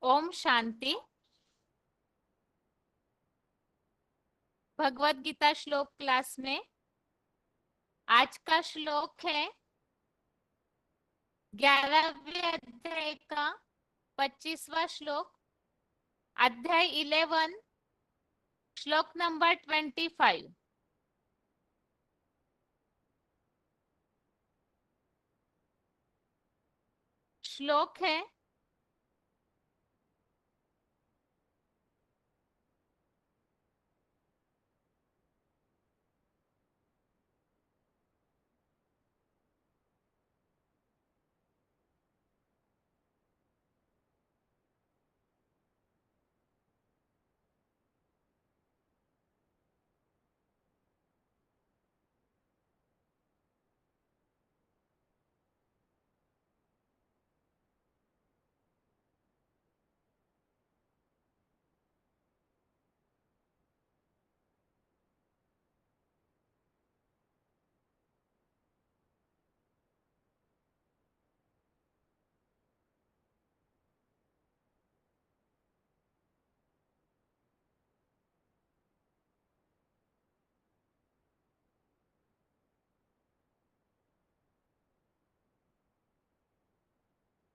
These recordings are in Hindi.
ओम शांति। भगवत गीता श्लोक क्लास में आज का श्लोक है 11वें अध्याय का 25वां श्लोक, अध्याय 11, श्लोक नंबर 25। श्लोक है,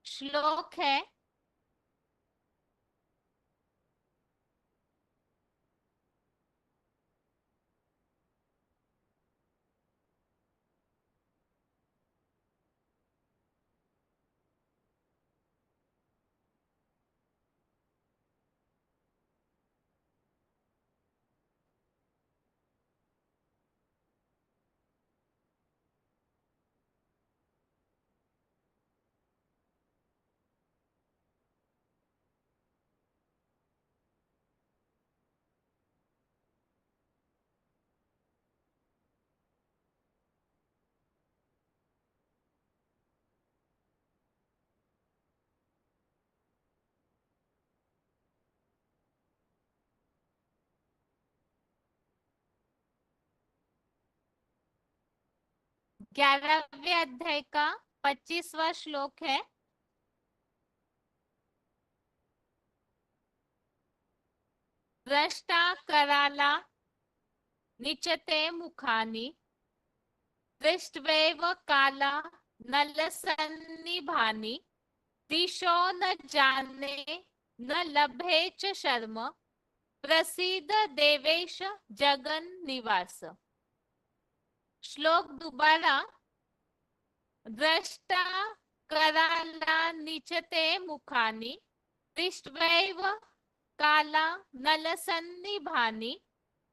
श्लोक है, ग्यारहवें अध्याय का 25वां श्लोक है। द्रष्टा कराला निचते मुखानि दृष्ट्वैव काला नलसन्निभानि दिशो न जाने न लभे च शर्म प्रसीद देवेश जगन निवास। श्लोक दोबारा। दृष्टा कराला निचते मुखानि दृष्ट्वैव काला नलसन्निभानि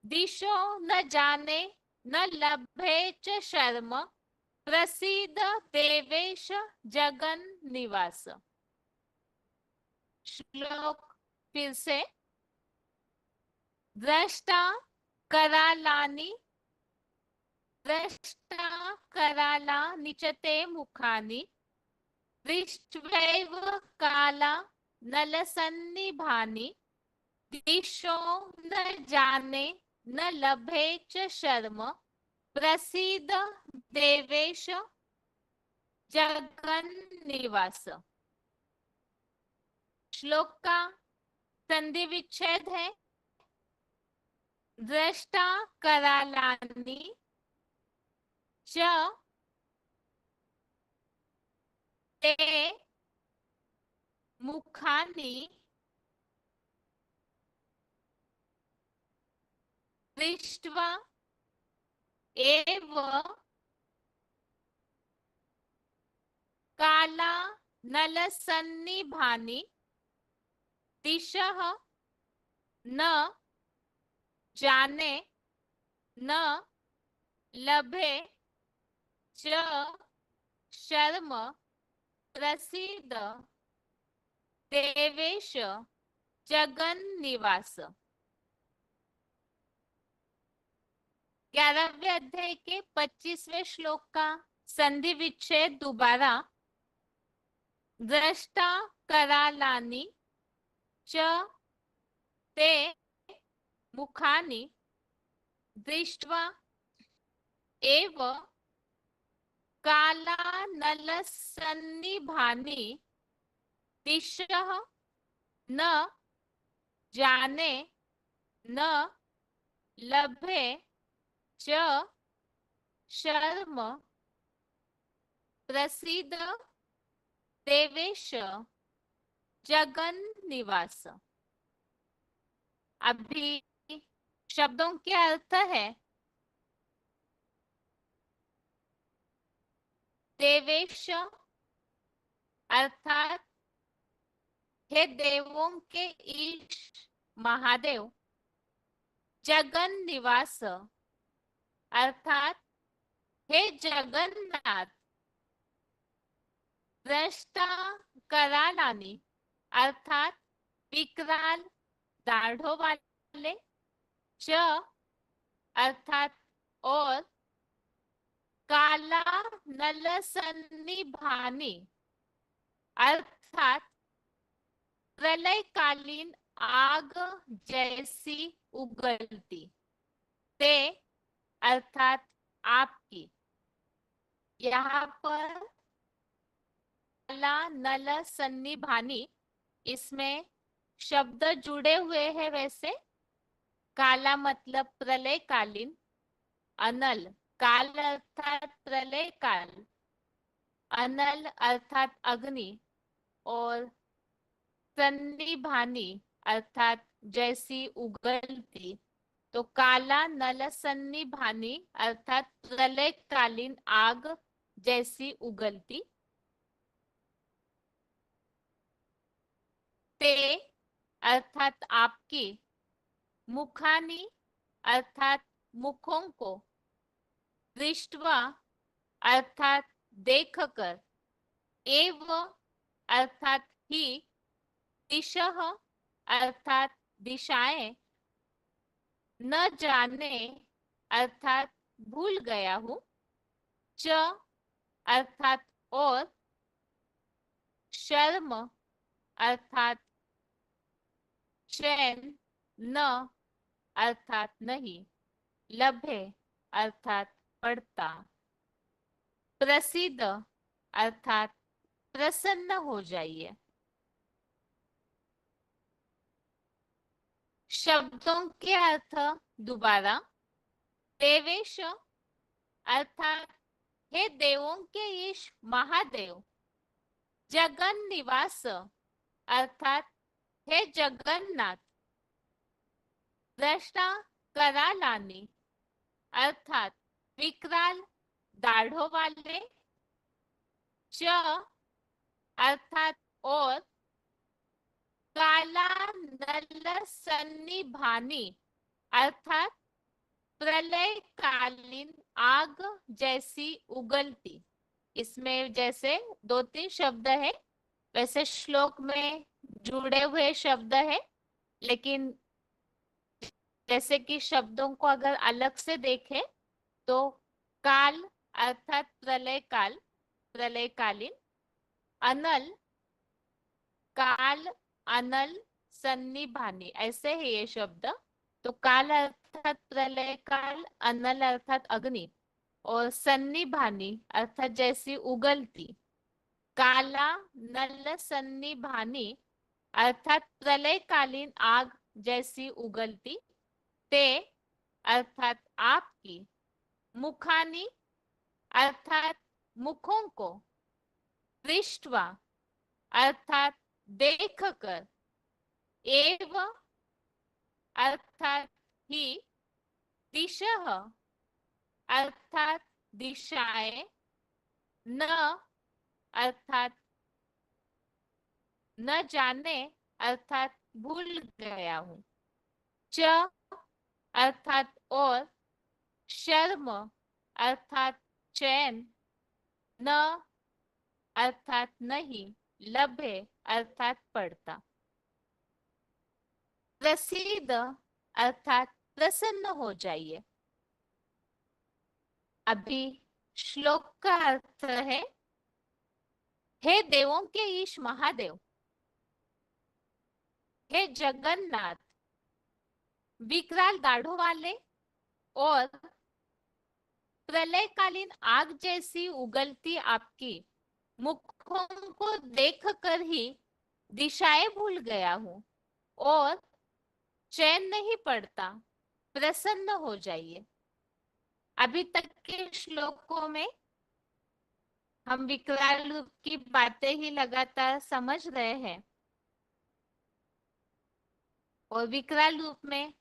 दिशो न जाने न लभे च शर्म प्रसीद देवेश जगन निवास। श्लोक फिर से। दृष्टा करालानि दृष्टा कराला निचते मुखानि दृष्ट्वैव काला नलसन्निभानि दिशो न जाने न लभे च शर्म प्रसीद देवेश जगन निवास। श्लोक का संधि विच्छेद है। दृष्टा करालानि च ते मुखानि दृष्ट्वा एव काला नलसन्निभानि दिशः न जाने न लभे च शर्म प्रसीद देवेश जगन निवास। 11वें अध्याय के 25वें श्लोक का संधि विच्छेद दोबारा। दृष्टा करालानि च ते मुखानि दृष्ट्वा एव काला नलसन्निभानि दिशः न जाने न लभे च शर्म प्रसीद देवेश जगन निवास। अभी शब्दों के अर्थ है देवेश अर्थात हे देवों के ईश महादेव। जगन निवास अर्थात हे जगन्नाथ। दृष्टा करालानी अर्थात विकराल दाढ़ों वाले। च अर्थात और काला नलसन्निभानी अर्थात प्रलयकालीन आग जैसी उगलती। ते अर्थात आपकी। यहाँ पर काला नल सन्निभानी इसमें शब्द जुड़े हुए हैं। वैसे काला मतलब प्रलयकालीन, अनल काल अर्थात प्रलय काल, अनल अर्थात अग्नि और सन्निभानी अर्थात जैसी उगलती। तो काला नल सन्निभानी अर्थात प्रलयकालीन आग जैसी उगलती। ते अर्थात आपकी, मुखानी अर्थात मुखों को, दृष्टवा अर्थात देखकर, एव अर्थात ही, दिशः अर्थात दिशाएं, न जाने अर्थात भूल गया हूं, च अर्थात और, शर्म अर्थात चैन, न अर्थात नहीं, लभे अर्थात पड़ता, प्रसिद्ध अर्थात प्रसन्न हो जाइए। शब्दों के अर्थ दोबारा। देवेश अर्थात हे देवों के ईश महादेव। जगन निवास अर्थात हे जगन्नाथ। दृष्टा करालानी अर्थात विकराल दाढ़ों वाले। च अर्थात और, काला नल सन्निभानी अर्थात प्रलयकालीन आग जैसी उगलती। इसमें जैसे दो तीन शब्द है, वैसे श्लोक में जुड़े हुए शब्द है, लेकिन जैसे कि शब्दों को अगर अलग से देखें तो काल अर्थात प्रलय काल, प्रलयकालीन, अनल काल, अनल सन्निभानी, ऐसे है ये शब्द। तो काल अर्थात प्रलय काल, अनल अर्थात अग्नि और सन्निभानी अर्थात जैसी उगलती। काला नल सन्निभानी अर्थात प्रलयकालीन आग जैसी उगलती। ते अर्थात आपकी, मुखानी अर्थात मुखों को, दृष्टवा अर्थात देखकर, एव अर्थात ही, दिशः अर्थात दिशाएं, न अर्थात न जाने अर्थात भूल गया हूं, च अर्थात और, शर्म अर्थात चैन, न अर्थात नहीं, लभे अर्थात पड़ता। प्रसिद्ध अर्थात प्रसन्न हो जाइए। अभी श्लोक का अर्थ है हे देवों के ईश महादेव। हे जगन्नाथ, विकराल दाढ़ों वाले और प्रलयकालीन आग जैसी उगलती आपकी मुखों को देखकर ही दिशाएं भूल गया हूं। और चैन नहीं पड़ता, प्रसन्न हो जाइए। अभी तक के श्लोकों में हम विकराल रूप की बातें ही लगातार समझ रहे हैं, और विकराल रूप में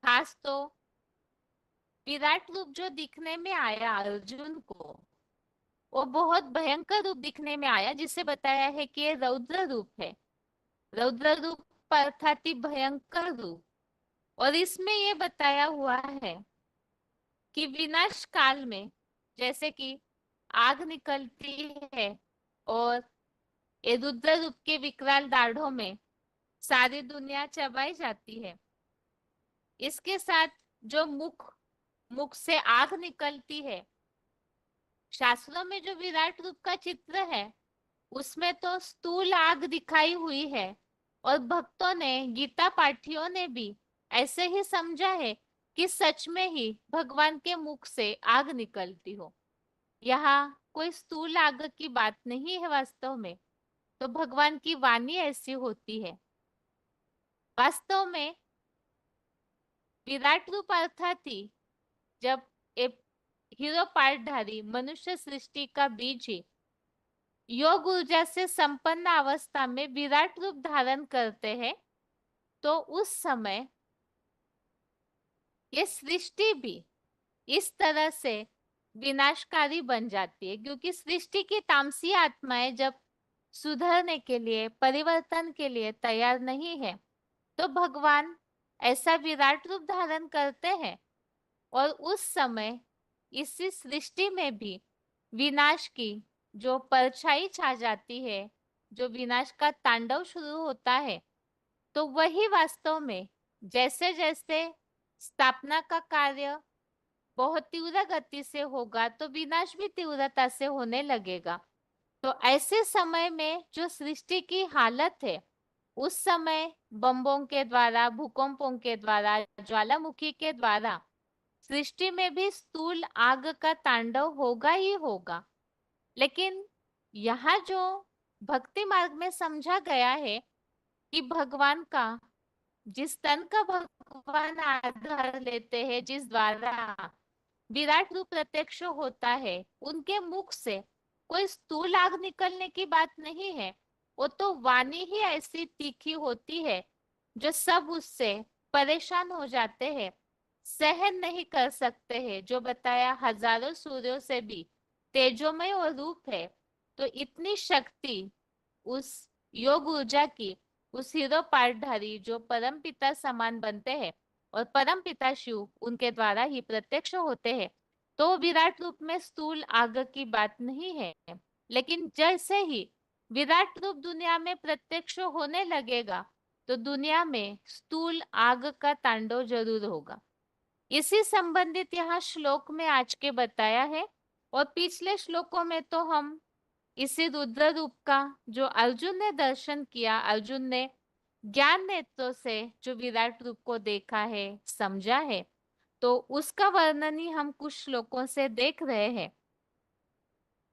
खास तो विराट रूप जो दिखने में आया अर्जुन को, वो बहुत भयंकर रूप दिखने में आया, जिसे बताया है कि ये रौद्र रूप है। रौद्र रूप अर्थात ही भयंकर रूप। और इसमें ये बताया हुआ है कि विनाश काल में जैसे कि आग निकलती है और ये रुद्र रूप के विकराल दाढ़ों में सारी दुनिया चबाई जाती है, इसके साथ जो मुख मुख से आग निकलती है। शास्त्रों में जो विराट रूप का चित्र है उसमें तो स्थूल आग दिखाई हुई है, और भक्तों ने, गीता पाठियों ने भी ऐसे ही समझा है कि सच में ही भगवान के मुख से आग निकलती हो। यहाँ कोई स्थूल आग की बात नहीं है वास्तव में, तो भगवान की वाणी ऐसी होती है। वास्तव में विराट रूप अर्थात ही जब एक हीरो पार्टधारी मनुष्य सृष्टि का बीज ही योग ऊर्जा से संपन्न अवस्था में विराट रूप धारण करते हैं, तो उस समय ये सृष्टि भी इस तरह से विनाशकारी बन जाती है, क्योंकि सृष्टि की तामसी आत्माएं जब सुधरने के लिए, परिवर्तन के लिए तैयार नहीं है, तो भगवान ऐसा विराट रूप धारण करते हैं, और उस समय इसी सृष्टि में भी विनाश की जो परछाई छा जाती है, जो विनाश का तांडव शुरू होता है, तो वही वास्तव में जैसे जैसे स्थापना का कार्य बहुत तीव्र गति से होगा, तो विनाश भी तीव्रता से होने लगेगा। तो ऐसे समय में जो सृष्टि की हालत है, उस समय बम्बों के द्वारा, भूकंपों के द्वारा, ज्वालामुखी के द्वारा सृष्टि में भी स्थूल आग का तांडव होगा ही होगा। लेकिन यहाँ जो भक्ति मार्ग में समझा गया है कि भगवान का, जिस तन का भगवान आधार लेते हैं, जिस द्वारा विराट रूप प्रत्यक्ष होता है, उनके मुख से कोई स्थूल आग निकलने की बात नहीं है। वो तो वाणी ही ऐसी तीखी होती है जो सब उससे परेशान हो जाते हैं, सहन नहीं कर सकते हैं। जो बताया हजारों सूर्यों से भी तेजोमय और रूप है, तो इतनी शक्ति उस योग ऊर्जा की, उस हीरो पार्टधारी जो परम पिता समान बनते हैं, और परम पिता शिव उनके द्वारा ही प्रत्यक्ष होते हैं, तो विराट रूप में स्थूल आग की बात नहीं है। लेकिन जैसे ही विराट रूप दुनिया में प्रत्यक्ष होने लगेगा, तो दुनिया में स्थूल आग का तांडव जरूर होगा। इसी संबंधित यहाँ श्लोक में आज के बताया है, और पिछले श्लोकों में तो हम इसी रुद्र रूप का जो अर्जुन ने दर्शन किया, अर्जुन ने ज्ञान नेत्रों से जो विराट रूप को देखा है, समझा है, तो उसका वर्णन ही हम कुछ श्लोकों से देख रहे हैं।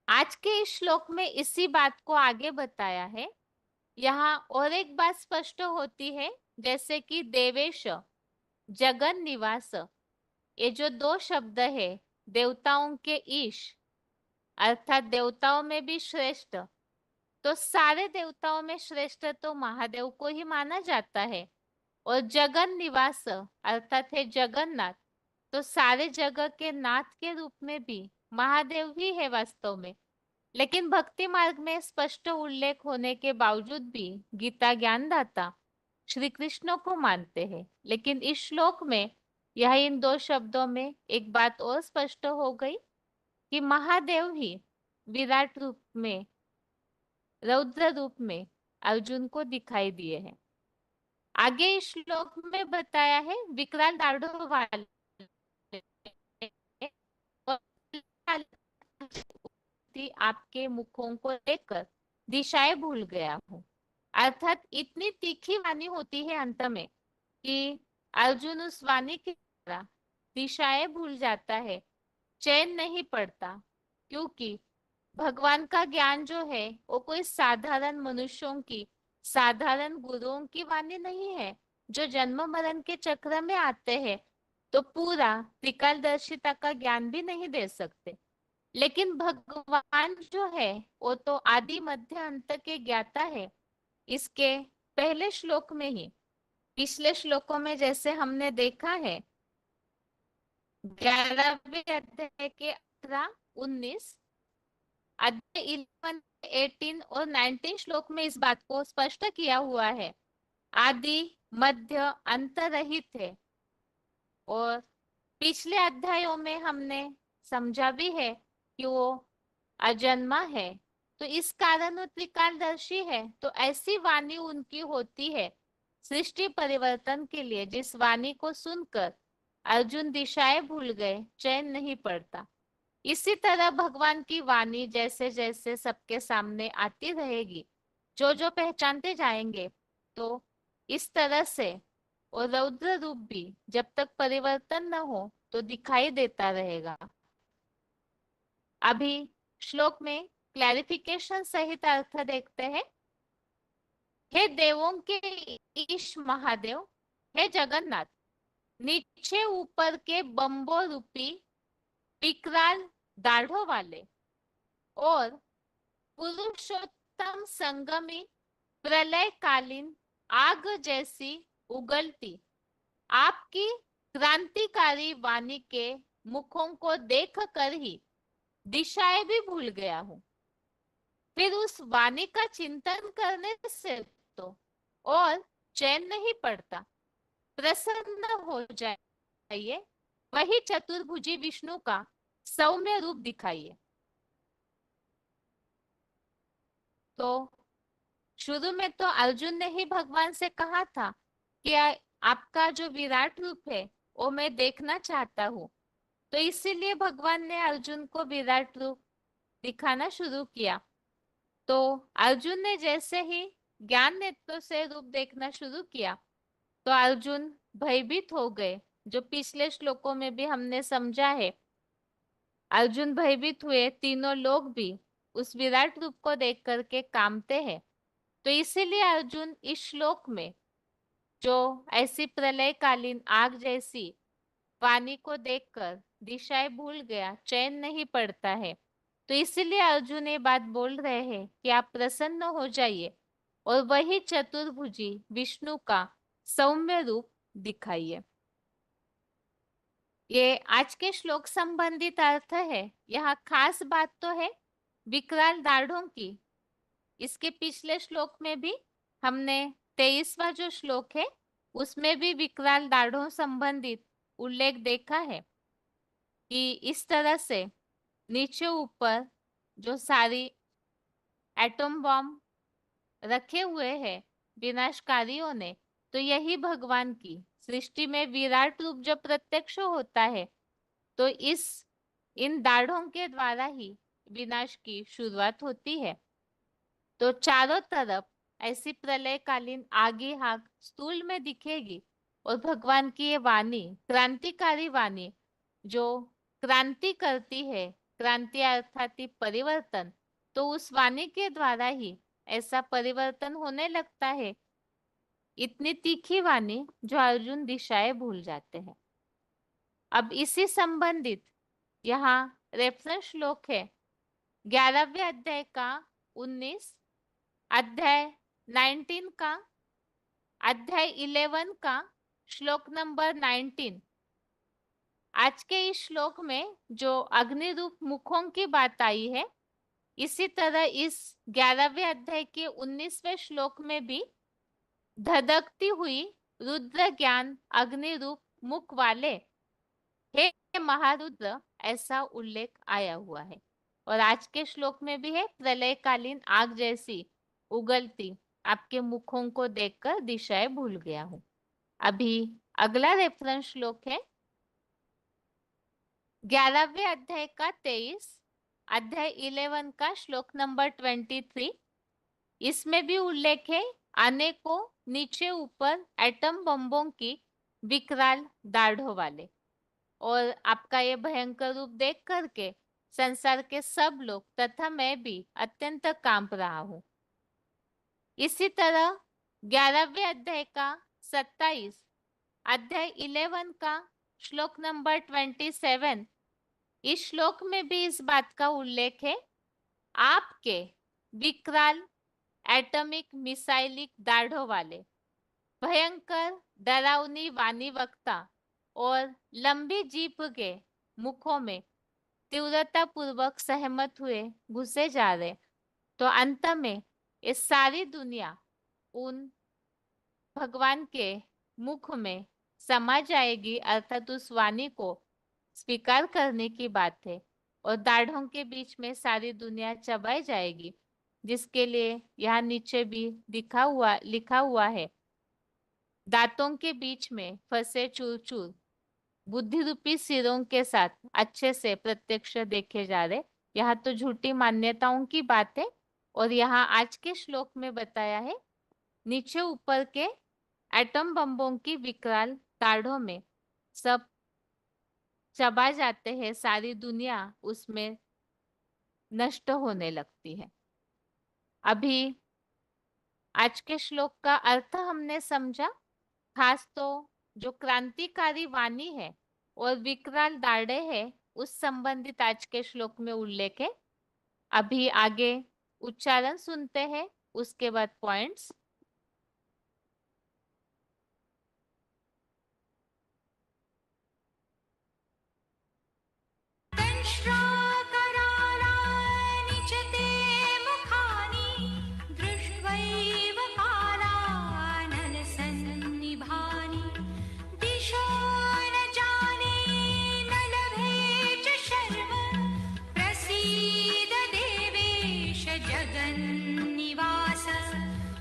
आज के इस श्लोक में इसी बात को आगे बताया है। यहाँ और एक बात स्पष्ट होती है, जैसे कि देवेश, जगन निवास, ये जो दो शब्द है, देवताओं के ईश अर्थात देवताओं में भी श्रेष्ठ, तो सारे देवताओं में श्रेष्ठ तो महादेव को ही माना जाता है। और जगन निवास अर्थात है जगन्नाथ, तो सारे जगह के नाथ के रूप में भी महादेव ही है वास्तव में। लेकिन भक्ति मार्ग में स्पष्ट उल्लेख होने के बावजूद भी गीता ज्ञानदाता श्री कृष्ण को मानते हैं। लेकिन इस श्लोक में यह इन दो शब्दों में एक बात और स्पष्ट हो गई कि महादेव ही विराट रूप में, रौद्र रूप में अर्जुन को दिखाई दिए हैं। आगे इस श्लोक में बताया है विकराल दाढ़ों वाले आपके मुखों को देखकर दिशाएं भूल गया हूँ। अर्थात इतनी तीखी वाणी होती है अंत में कि अर्जुन उस वाणी के द्वारा दिशाएं भूल जाता है, चैन नहीं पड़ता, क्योंकि भगवान का ज्ञान जो है वो कोई साधारण मनुष्यों की, साधारण गुरुओं की वाणी नहीं है। जो जन्म मरण के चक्र में आते हैं तो पूरा त्रिकालदर्शिता का ज्ञान भी नहीं दे सकते। लेकिन भगवान जो है वो तो आदि मध्य अंत के ज्ञाता है। इसके पहले श्लोक में ही, पिछले श्लोकों में जैसे हमने देखा है, 11वें अध्याय के 18, 19, अध्याय 11, 18 और 19 श्लोक में इस बात को स्पष्ट किया हुआ है। आदि मध्य अंत रहित है। और पिछले अध्यायों में हमने समझा भी है कि वो अजन्मा है, तो इस कारण वो त्रिकालदर्शी है। तो ऐसी वाणी उनकी होती है सृष्टि परिवर्तन के लिए, जिस वाणी को सुनकर अर्जुन दिशाएं भूल गए, चैन नहीं पड़ता। इसी तरह भगवान की वाणी जैसे जैसे सबके सामने आती रहेगी, जो जो पहचानते जाएंगे, तो इस तरह से और रौद्र रूप भी जब तक परिवर्तन न हो तो दिखाई देता रहेगा। अभी श्लोक में क्लैरिफिकेशन सहित अर्थ देखते हैं। हे देवों के ईश महादेव, हे जगन्नाथ, नीचे ऊपर के बम्बो रूपी विकराल दाढ़ों वाले और पुरुषोत्तम संगमी प्रलयकालीन आग जैसी उगलती आपकी क्रांतिकारी वाणी के मुखों को देख कर ही दिशाएं भी भूल गया हूँ। फिर उस वाणी का चिंतन करने से तो और चैन नहीं पड़ता। प्रसन्न हो जाइए, वही चतुर्भुजी विष्णु का सौम्य रूप दिखाइए। तो शुरू में तो अर्जुन ने ही भगवान से कहा था कि आपका जो विराट रूप है वो मैं देखना चाहता हूँ। तो इसीलिए भगवान ने अर्जुन को विराट रूप दिखाना शुरू किया। तो अर्जुन ने जैसे ही ज्ञान नेत्रों से रूप देखना शुरू किया तो अर्जुन भयभीत हो गए, जो पिछले श्लोकों में भी हमने समझा है। अर्जुन भयभीत हुए, तीनों लोग भी उस विराट रूप को देख करके कांपते हैं। तो इसीलिए अर्जुन इस श्लोक में जो ऐसी प्रलयकालीन आग जैसी वाणी को देखकर दिशाएं भूल गया, चैन नहीं पड़ता है, तो इसीलिए अर्जुन ये बात बोल रहे हैं कि आप प्रसन्न हो जाइए और वही चतुर्भुजी विष्णु का सौम्य रूप दिखाइए। ये आज के श्लोक संबंधित अर्थ है। यहाँ खास बात तो है विकराल दाढ़ों की। इसके पिछले श्लोक में भी हमने 23वां जो श्लोक है उसमें भी विकराल दाढ़ों संबंधित उल्लेख देखा है कि इस तरह से नीचे ऊपर जो सारी एटम बॉम्ब रखे हुए हैं विनाशकारियों ने, तो यही भगवान की सृष्टि में विराट रूप जब प्रत्यक्ष होता है तो इन दाढ़ों के द्वारा ही विनाश की शुरुआत होती है। तो चारों तरफ ऐसी प्रलयकालीन आगे आग स्थूल में दिखेगी और भगवान की ये वाणी, क्रांतिकारी वाणी, जो क्रांति करती है, क्रांति अर्थात परिवर्तन, तो उस वाणी के द्वारा ही ऐसा परिवर्तन होने लगता है। इतनी तीखी वाणी जो अर्जुन दिशाएं भूल जाते हैं। अब इसी संबंधित यहाँ रेफरेंस श्लोक है 11वें अध्याय का 19, अध्याय 19 का, अध्याय 11 का श्लोक नंबर 19। आज के इस श्लोक में जो अग्नि रूप मुखों की बात आई है, इसी तरह इस 11वें अध्याय के 19वें श्लोक में भी धधकती हुई रुद्र ज्ञान अग्नि रूप मुख वाले हे महारुद्र, ऐसा उल्लेख आया हुआ है। और आज के श्लोक में भी है प्रलयकालीन आग जैसी उगलती आपके मुखों को देखकर दिशाएं भूल गया हूं। अभी अगला रेफरेंस श्लोक है 11वें अध्याय का 23, अध्याय 11 का श्लोक नंबर 23। इसमें भी उल्लेख है अनेकों नीचे ऊपर एटम बम्बों की विकराल दाढ़ों वाले। और आपका ये भयंकर रूप देख करके संसार के सब लोग तथा मैं भी अत्यंत कांप रहा हूं। इसी तरह 11वें अध्याय का 27, अध्याय 11 का श्लोक नंबर 27। इस श्लोक में भी इस बात का उल्लेख है, आपके विकराल एटॉमिक मिसाइलिक दाढ़ों वाले भयंकर डरावनी वाणी वक्ता और लंबी जीभ के मुखों में तीव्रता पूर्वक सहमत हुए घुसे जा रहे, तो अंत में ये सारी दुनिया उन भगवान के मुख में समा जाएगी, अर्थात उस वाणी को स्वीकार करने की बात है। और दाढ़ों के बीच में सारी दुनिया चबाई जाएगी, जिसके लिए यहाँ नीचे भी लिखा हुआ है, दांतों के बीच में फंसे चूर चूर बुद्धि रूपी सिरों के साथ अच्छे से प्रत्यक्ष देखे जा रहे। यहाँ तो झूठी मान्यताओं की बात है, और यहाँ आज के श्लोक में बताया है, नीचे ऊपर के एटम बम्बों की विकराल दाढ़ों में सब चबा जाते हैं, सारी दुनिया उसमें नष्ट होने लगती है। अभी आज के श्लोक का अर्थ हमने समझा, खास तो जो क्रांतिकारी वाणी है और विकराल दाढ़े है, उस संबंधित आज के श्लोक में उल्लेख है। अभी आगे उच्चारण सुनते हैं, उसके बाद पॉइंट्स। दंष्ट्राकरालानि च ते मुखानि दृष्ट्वैव कालानलसन्निभानि दिशो न जाने न लभे च शर्म प्रसीद देवेश जगन्निवास।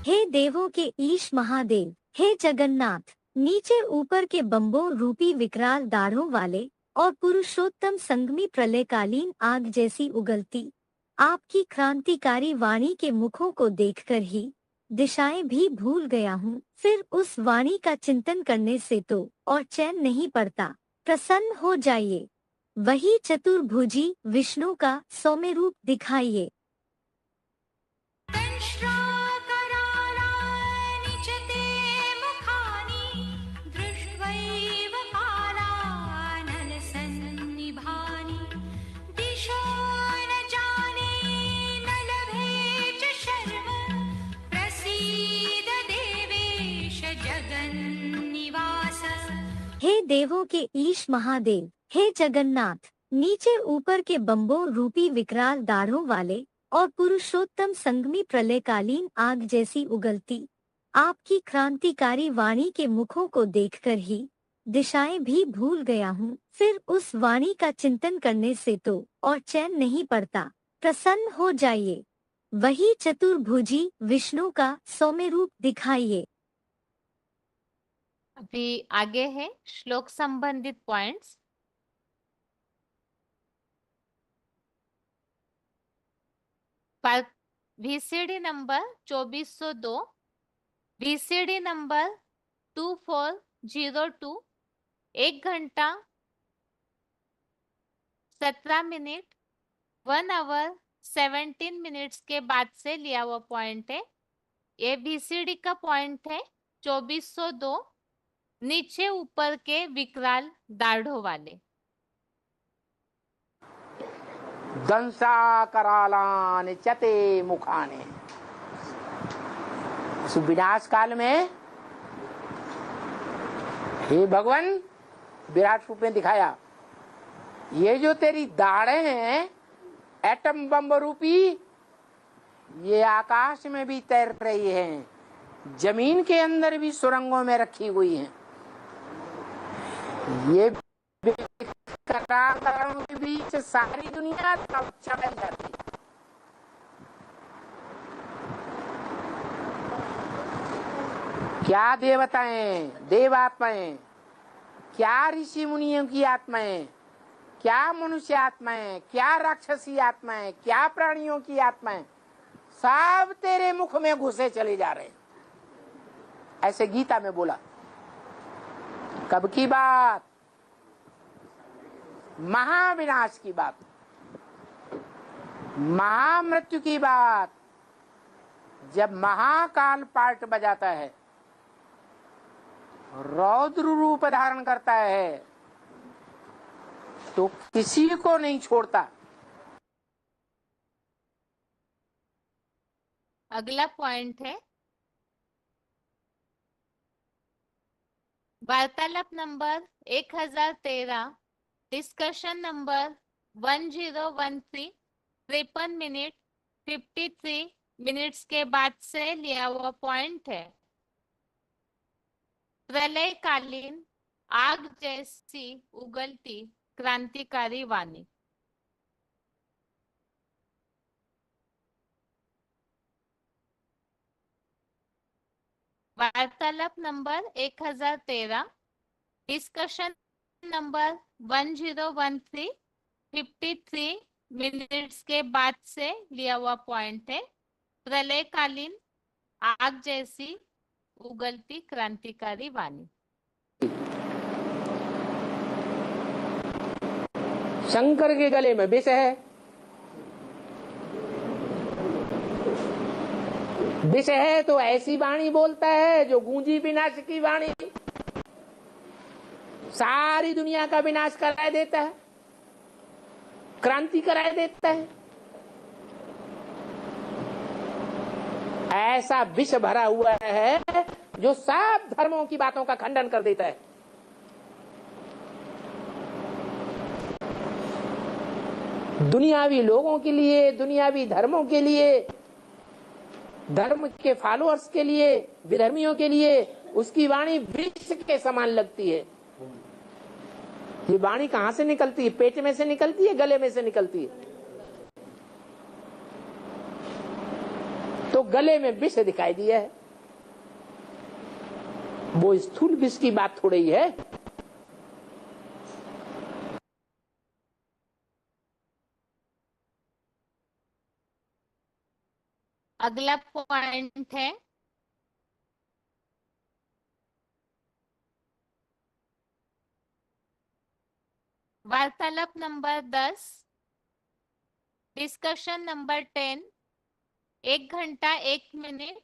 हे देवों के ईश महादेव, हे जगन्नाथ, नीचे ऊपर के बम्बों रूपी विकराल दाढ़ों वाले और पुरुषोत्तम संगमी प्रलयकालीन आग जैसी उगलती आपकी क्रांतिकारी वाणी के मुखों को देखकर ही दिशाएं भी भूल गया हूँ। फिर उस वाणी का चिंतन करने से तो और चैन नहीं पड़ता। प्रसन्न हो जाइए, वही चतुर्भुजी विष्णु का सौम्य रूप दिखाइए। दंष्ट्राकरालानि च ते मुखानि दृष्ट्वैव कालानलसन्निभानि दिशो न जाने न लभे च शर्म प्रसीद देवेश जगन्निवास। हे देवों के ईश महादेव, हे जगन्नाथ, नीचे ऊपर के बम्बों रूपी विकराल दाढ़ों वाले और पुरुषोत्तम संगमी प्रलयकालीन आग जैसी उगलती आपकी क्रांतिकारी वाणी के मुखों को देखकर ही दिशाएं भी भूल गया हूँ। फिर उस वाणी का चिंतन करने से तो और चैन नहीं पड़ता। प्रसन्न हो जाइए, वही चतुर्भुजी विष्णु का सौम्य रूप दिखाइए। अभी आगे है श्लोक संबंधित points. VCD number 2402, VCD number 2402, 1 घंटा 17 मिनट 1 आवर 17 मिनट्स के बाद से लिया हुआ पॉइंट है। ये VCD का पॉइंट है 2402, नीचे ऊपर के विकराल दाढ़ों वाले। दंसाकरालानि च ते मुखानि। इस विनाश काल में हे भगवान विराट रूप में दिखाया, ये जो तेरी दाढ़े हैं एटम बम रूपी, ये आकाश में भी तैर रही हैं, जमीन के अंदर भी सुरंगों में रखी हुई हैं। ये कलाकारों के बीच सारी दुनिया चढ़ जाती है। क्या देवताएं, देवात्माएं, क्या ऋषि मुनियों की आत्माएं, क्या मनुष्य आत्माएं, क्या राक्षसी आत्माएं, क्या प्राणियों की आत्माएं, सब तेरे मुख में घुसे चले जा रहे हैं। ऐसे गीता में बोला। कब की बात? महाविनाश की बात, महामृत्यु की बात। जब महाकाल पार्ट बजाता है रौद्र रूप धारण करता है तो किसी को नहीं छोड़ता। अगला पॉइंट है वार्तालाप number 1013, discussion number 1013, 53 minute 53 minutes के बाद से लिया हुआ पॉइंट है। प्रलयकालीन आग जैसी उगलती क्रांतिकारी वाणी। वार्तालाप नंबर 1013, डिस्कशन नंबर 1013, 53 मिनट्स के बाद से लिया हुआ पॉइंट है। प्रलयकालीन आग जैसी उगलती क्रांतिकारी वाणी। शंकर के गले में विष है, विष है तो ऐसी वाणी बोलता है जो गूंजी विनाश की वाणी, सारी दुनिया का विनाश करा देता है, क्रांति करा देता है। ऐसा विष भरा हुआ है जो सब धर्मों की बातों का खंडन कर देता है। दुनियावी लोगों के लिए, दुनियावी धर्मों के लिए, धर्म के फॉलोअर्स के लिए, विधर्मियों के लिए उसकी वाणी विष के समान लगती है। ये वाणी कहां से निकलती है? पेट में से निकलती है, गले में से निकलती है? तो गले में विष दिखाई दिया है, वो स्थूल विष की बात थोड़ी है। अगला पॉइंट है वार्तालाप नंबर 10, डिस्कशन नंबर 10, 1 घंटा 1 मिनट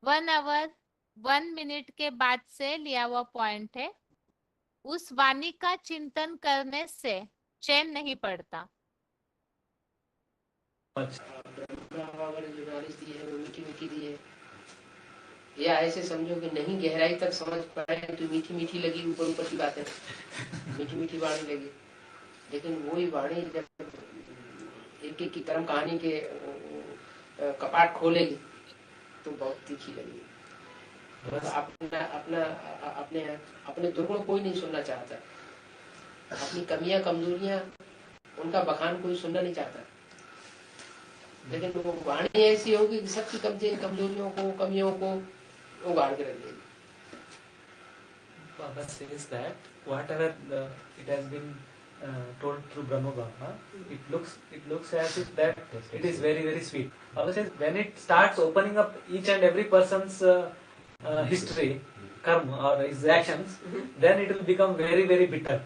1 आवर 1 मिनट के बाद से लिया हुआ पॉइंट है। उस वाणी का चिंतन करने से चैन नहीं पड़ता। जो नॉलेज दी है वो मीठी मीठी दी है, या ऐसे समझो कि नहीं गहराई तक समझ पाए तो मीठी मीठी लगी, ऊपर ऊपर की बात है, मीठी मीठी वाणी लगी। लेकिन वही वाणी जब एक एक की कर्म कहानी के कपाट खोलेगी तो बहुत तीखी लगेगी। अपना अपना अपने अपने दुर्गुण कोई नहीं सुनना चाहता, अपनी कमियां कमजोरियां उनका बखान कोई सुनना नहीं चाहता। लेकिन वो वाणी ऐसी होगी कि सबकी कमजोरियों को, कमियों को उगाड़ के रख देगी। Baba says that whatever it has been told through Brahma Baba, it looks as if that it is very very sweet. Baba says when it starts opening up each and every person's history, karma or his actions, then it will become very very bitter.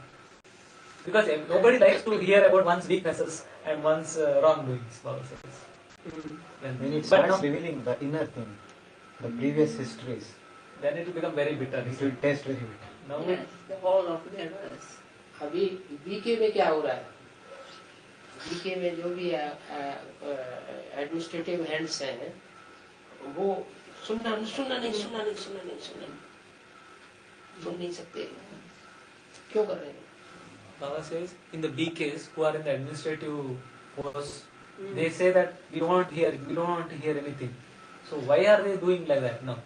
Because nobody likes to hear about one's weaknesses and one's wrongdoings. Baba says. When it starts revealing the inner thing, the previous histories, then it will become very bitter. it will taste very bitter. Now The whole of bitterness. अभी बीके में क्या हो रहा है? बीके में जो भी एडमिनिस्ट्रेटिव हैंड्स हैं वो सुन नहीं सकते। क्यों कर रहे हैं? Baba says in the BKs who are in the administrative posts, they say that we don't want to hear anything. So why are they doing like that now?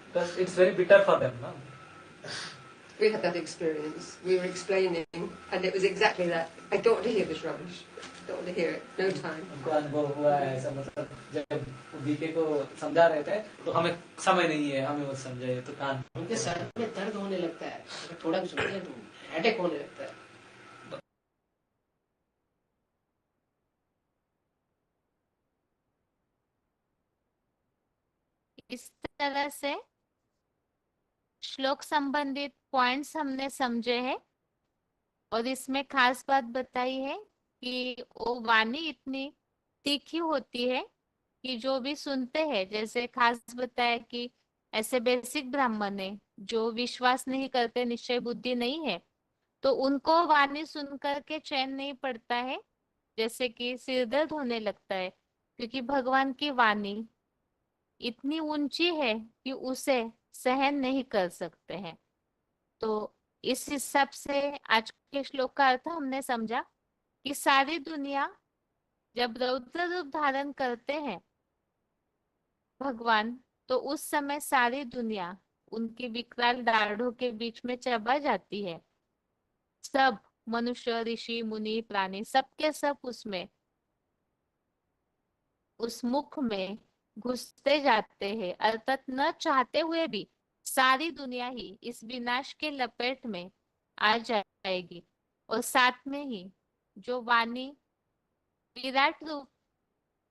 Because it's very bitter for them now. We had that experience. We were explaining, and it was exactly that. I don't want to hear this rubbish. Don't want to hear it. No time. उनको अनुभव हुआ है ऐसा, मतलब जब बीके को समझा रहे थे तो हमें समय नहीं है, हमें वो समझाइए तो कान उनके सर में दर्द होने लगता है, थोड़ा भी सुनते तो हेडेक होने लगता है। इस तरह से श्लोक संबंधित पॉइंट्स हमने समझे हैं और इसमें खास बात बताई है कि वो वाणी इतनी तीखी होती है कि जो भी सुनते हैं, जैसे खास बताया कि ऐसे बेसिक ब्राह्मण है जो विश्वास नहीं करते, निश्चय बुद्धि नहीं है, तो उनको वाणी सुन करके चैन नहीं पड़ता है, जैसे कि सिर दर्द होने लगता है, क्योंकि भगवान की वाणी इतनी ऊंची है कि उसे सहन नहीं कर सकते हैं। तो इस हिसाब से आज के श्लोक का अर्थ हमने समझा कि सारी दुनिया जब रौद्र रूप धारण करते हैं भगवान, तो उस समय सारी दुनिया उनकी विकराल दाढ़ों के बीच में चबा जाती है। सब मनुष्य, ऋषि, मुनि, प्राणी, सबके सब उसमें, उस मुख में घुसते जाते हैं, अर्थात न चाहते हुए भी सारी दुनिया ही इस विनाश के लपेट में आ जाएगी। और साथ में ही जो वाणी विराट रूप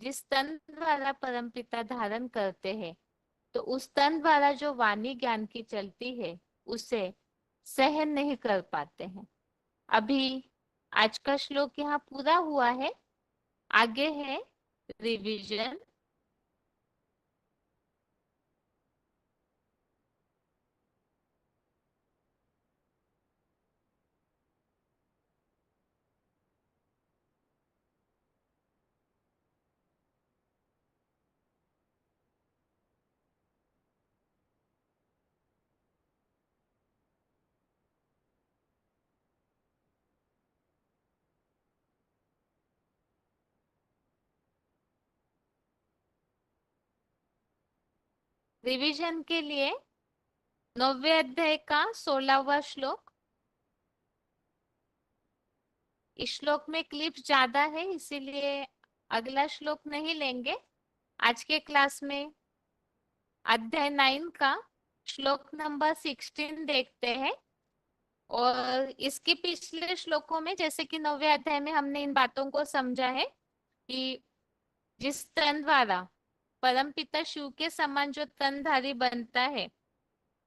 जिस तन द्वारा परमपिता धारण करते हैं, तो उस तन द्वारा जो वाणी ज्ञान की चलती है उसे सहन नहीं कर पाते हैं। अभी आज का श्लोक यहाँ पूरा हुआ है, आगे है रिवीजन। रिवीजन के लिए 9वें अध्याय का 16वां श्लोक। इस श्लोक में क्लिप्स ज्यादा है, इसीलिए अगला श्लोक नहीं लेंगे। आज के क्लास में अध्याय 9 का श्लोक नंबर 16 देखते हैं। और इसके पिछले श्लोकों में, जैसे कि 9वें अध्याय में हमने इन बातों को समझा है कि जिस तन द्वारा परमपिता शिव के समान जो तनधारी बनता है,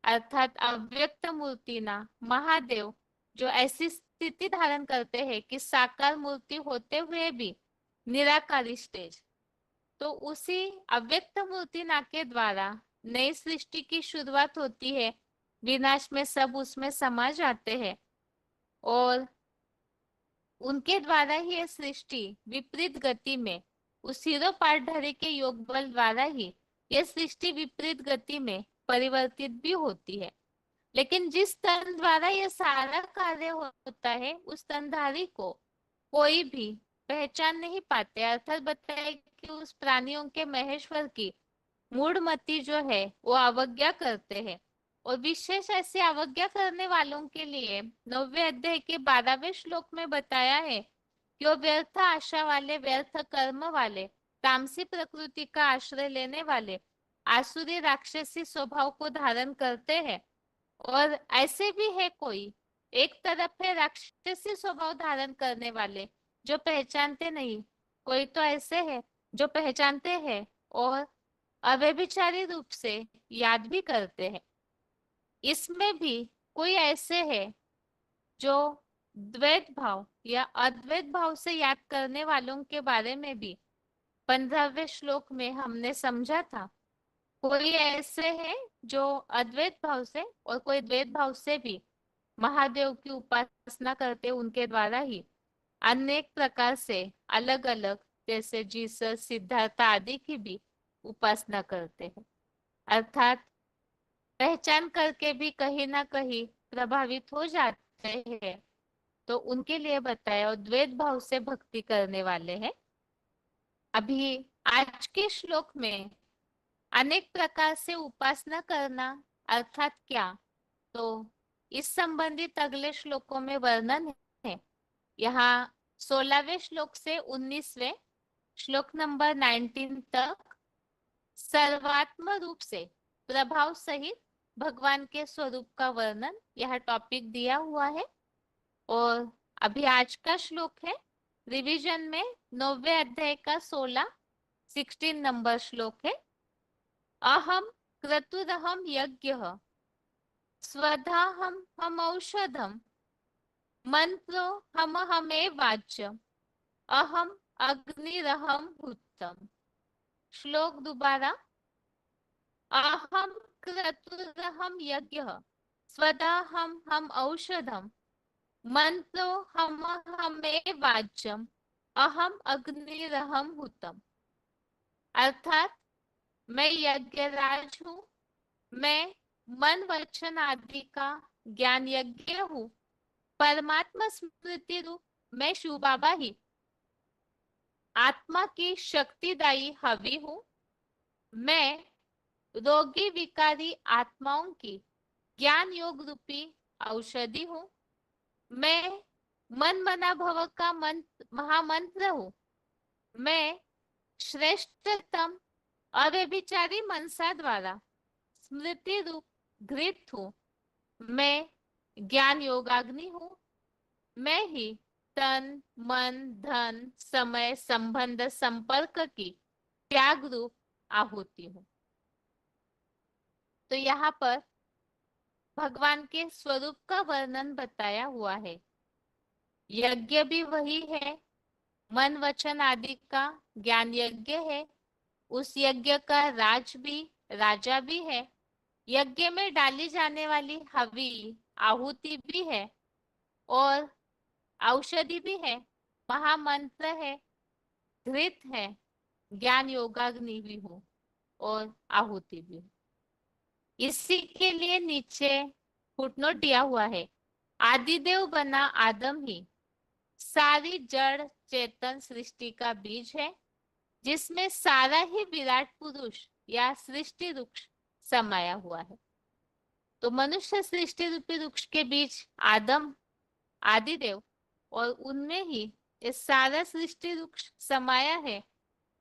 अर्थात अव्यक्त मूर्ति ना महादेव, जो ऐसी स्थिति धारण करते हैं कि साकार मूर्ति होते हुए भी निराकारी स्टेज, तो उसी अव्यक्त मूर्ति ना के द्वारा नई सृष्टि की शुरुआत होती है। विनाश में सब उसमें समा जाते हैं और उनके द्वारा ही ये सृष्टि विपरीत गति में, उस हीरो पाठधारी के योग बल द्वारा ही ये सृष्टि विपरीत गति में परिवर्तित भी होती है। लेकिन जिस तन द्वारा ये सारा कार्य होता है, उस तनधारी को कोई भी पहचान नहीं पाते। अर्थात बताए कि उस प्राणियों के महेश्वर की मूढ़मति जो है वो अवज्ञा करते हैं। और विशेष ऐसे अवज्ञा करने वालों के लिए 9वें अध्याय के 12वें श्लोक में बताया है कि वो व्यर्थ आशा वाले, व्यर्थ कर्म वाले, तामसी प्रकृति का आश्रय लेने वाले, आसुरी राक्षसी स्वभाव को धारण करते हैं। और ऐसे भी है कोई, एक तरफ है राक्षसी स्वभाव धारण करने वाले जो पहचानते नहीं, कोई तो ऐसे है जो पहचानते हैं और अव्यभिचारी रूप से याद भी करते हैं। इसमें भी कोई ऐसे है जो द्वैत भाव या अद्वैत भाव से याद करने वालों के बारे में भी 15वें श्लोक में हमने समझा था। कोई ऐसे है जो अद्वैत भाव से और कोई द्वैत भाव से भी महादेव की उपासना करते, उनके द्वारा ही अनेक प्रकार से अलग अलग, जैसे जीसस, सिद्धार्थ आदि की भी उपासना करते हैं। अर्थात पहचान करके भी कहीं ना कहीं प्रभावित हो जाते हैं, तो उनके लिए बताया। और द्वैत भाव से भक्ति करने वाले हैं। अभी आज के श्लोक में अनेक प्रकार से उपासना करना अर्थात क्या, तो इस संबंधित अगले श्लोकों में वर्णन है। यहाँ 16वें श्लोक से 19वें श्लोक नंबर 19 तक सर्वात्म रूप से प्रभाव सहित भगवान के स्वरूप का वर्णन यह टॉपिक दिया हुआ है। और अभी आज का श्लोक है रिवीजन में 9वें अध्याय का 16 नंबर श्लोक है। अहम क्रतुरहम यज्ञः स्वधाहम हम औषधम मंत्रो हम हमे वाच्य अहम अग्निरहम भूतम। श्लोक दोबारा। अहम क्रतुरहम यज्ञ स्वदाहम हम औषधम मंत्रो हम हमें वाच्यम अहम अग्निरहम हुतम। अर्थात मैं यज्ञराज हूँ, मैं मन वचन आदि का ज्ञान यज्ञ हूँ, परमात्मा स्मृति रूप मैं शिव बाबा ही आत्मा की शक्तिदायी हवि हूँ, मैं रोगी विकारी आत्माओं की ज्ञान योग रूपी औषधि हूँ, मैं मन मना भव का मंत्र महामंत्र हूँ, मैं श्रेष्ठतम अव्यभिचारी मनसा द्वारा स्मृति रूप घृत हूँ, मैं ज्ञान योगाग्नि हूँ, मैं ही तन मन धन समय संबंध संपर्क की त्याग रूप आहुति हूँ। तो यहाँ पर भगवान के स्वरूप का वर्णन बताया हुआ है। यज्ञ भी वही है, मन वचन आदि का ज्ञान यज्ञ है, उस यज्ञ का राजा भी है, यज्ञ में डाली जाने वाली हवि आहुति भी है और औषधि भी है, महामंत्र है, घृत है, ज्ञान योगाग्नि भी हो और आहुति भी हो। इसी के लिए नीचे फुटनोट दिया हुआ है, आदिदेव बना आदम ही सारी जड़ चेतन सृष्टि का बीज है, जिसमें सारा ही विराट पुरुष या सृष्टि वृक्ष समाया हुआ है। तो मनुष्य सृष्टि रूपी वृक्ष के बीच आदम आदिदेव और उनमें ही ये सारा सृष्टि वृक्ष समाया है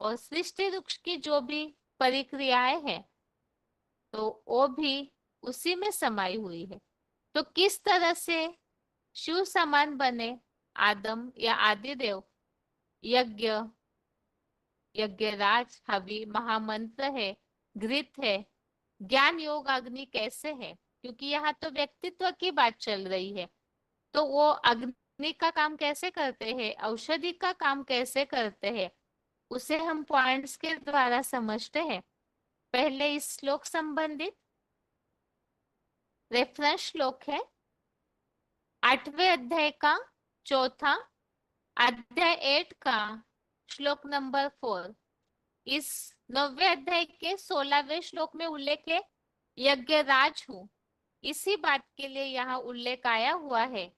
और सृष्टि वृक्ष की जो भी परिक्रियाएं हैं तो वो भी उसी में समाई हुई है। तो किस तरह से शिव समान बने आदम या आदिदेव, यज्ञ यज्ञराज हवि महामंत्र है, घृत है, ज्ञान योग अग्नि कैसे है, क्योंकि यहाँ तो व्यक्तित्व की बात चल रही है, तो वो अग्नि का काम कैसे करते हैं, औषधि का काम कैसे करते हैं, उसे हम पॉइंट्स के द्वारा समझते हैं। पहले इस श्लोक संबंधित रेफरेंस श्लोक है 8वें अध्याय का चौथा, अध्याय 8 का श्लोक नंबर 4। इस 9वें अध्याय के 16वें श्लोक में उल्लेख है यज्ञराज हूँ, इसी बात के लिए यहाँ उल्लेख आया हुआ है।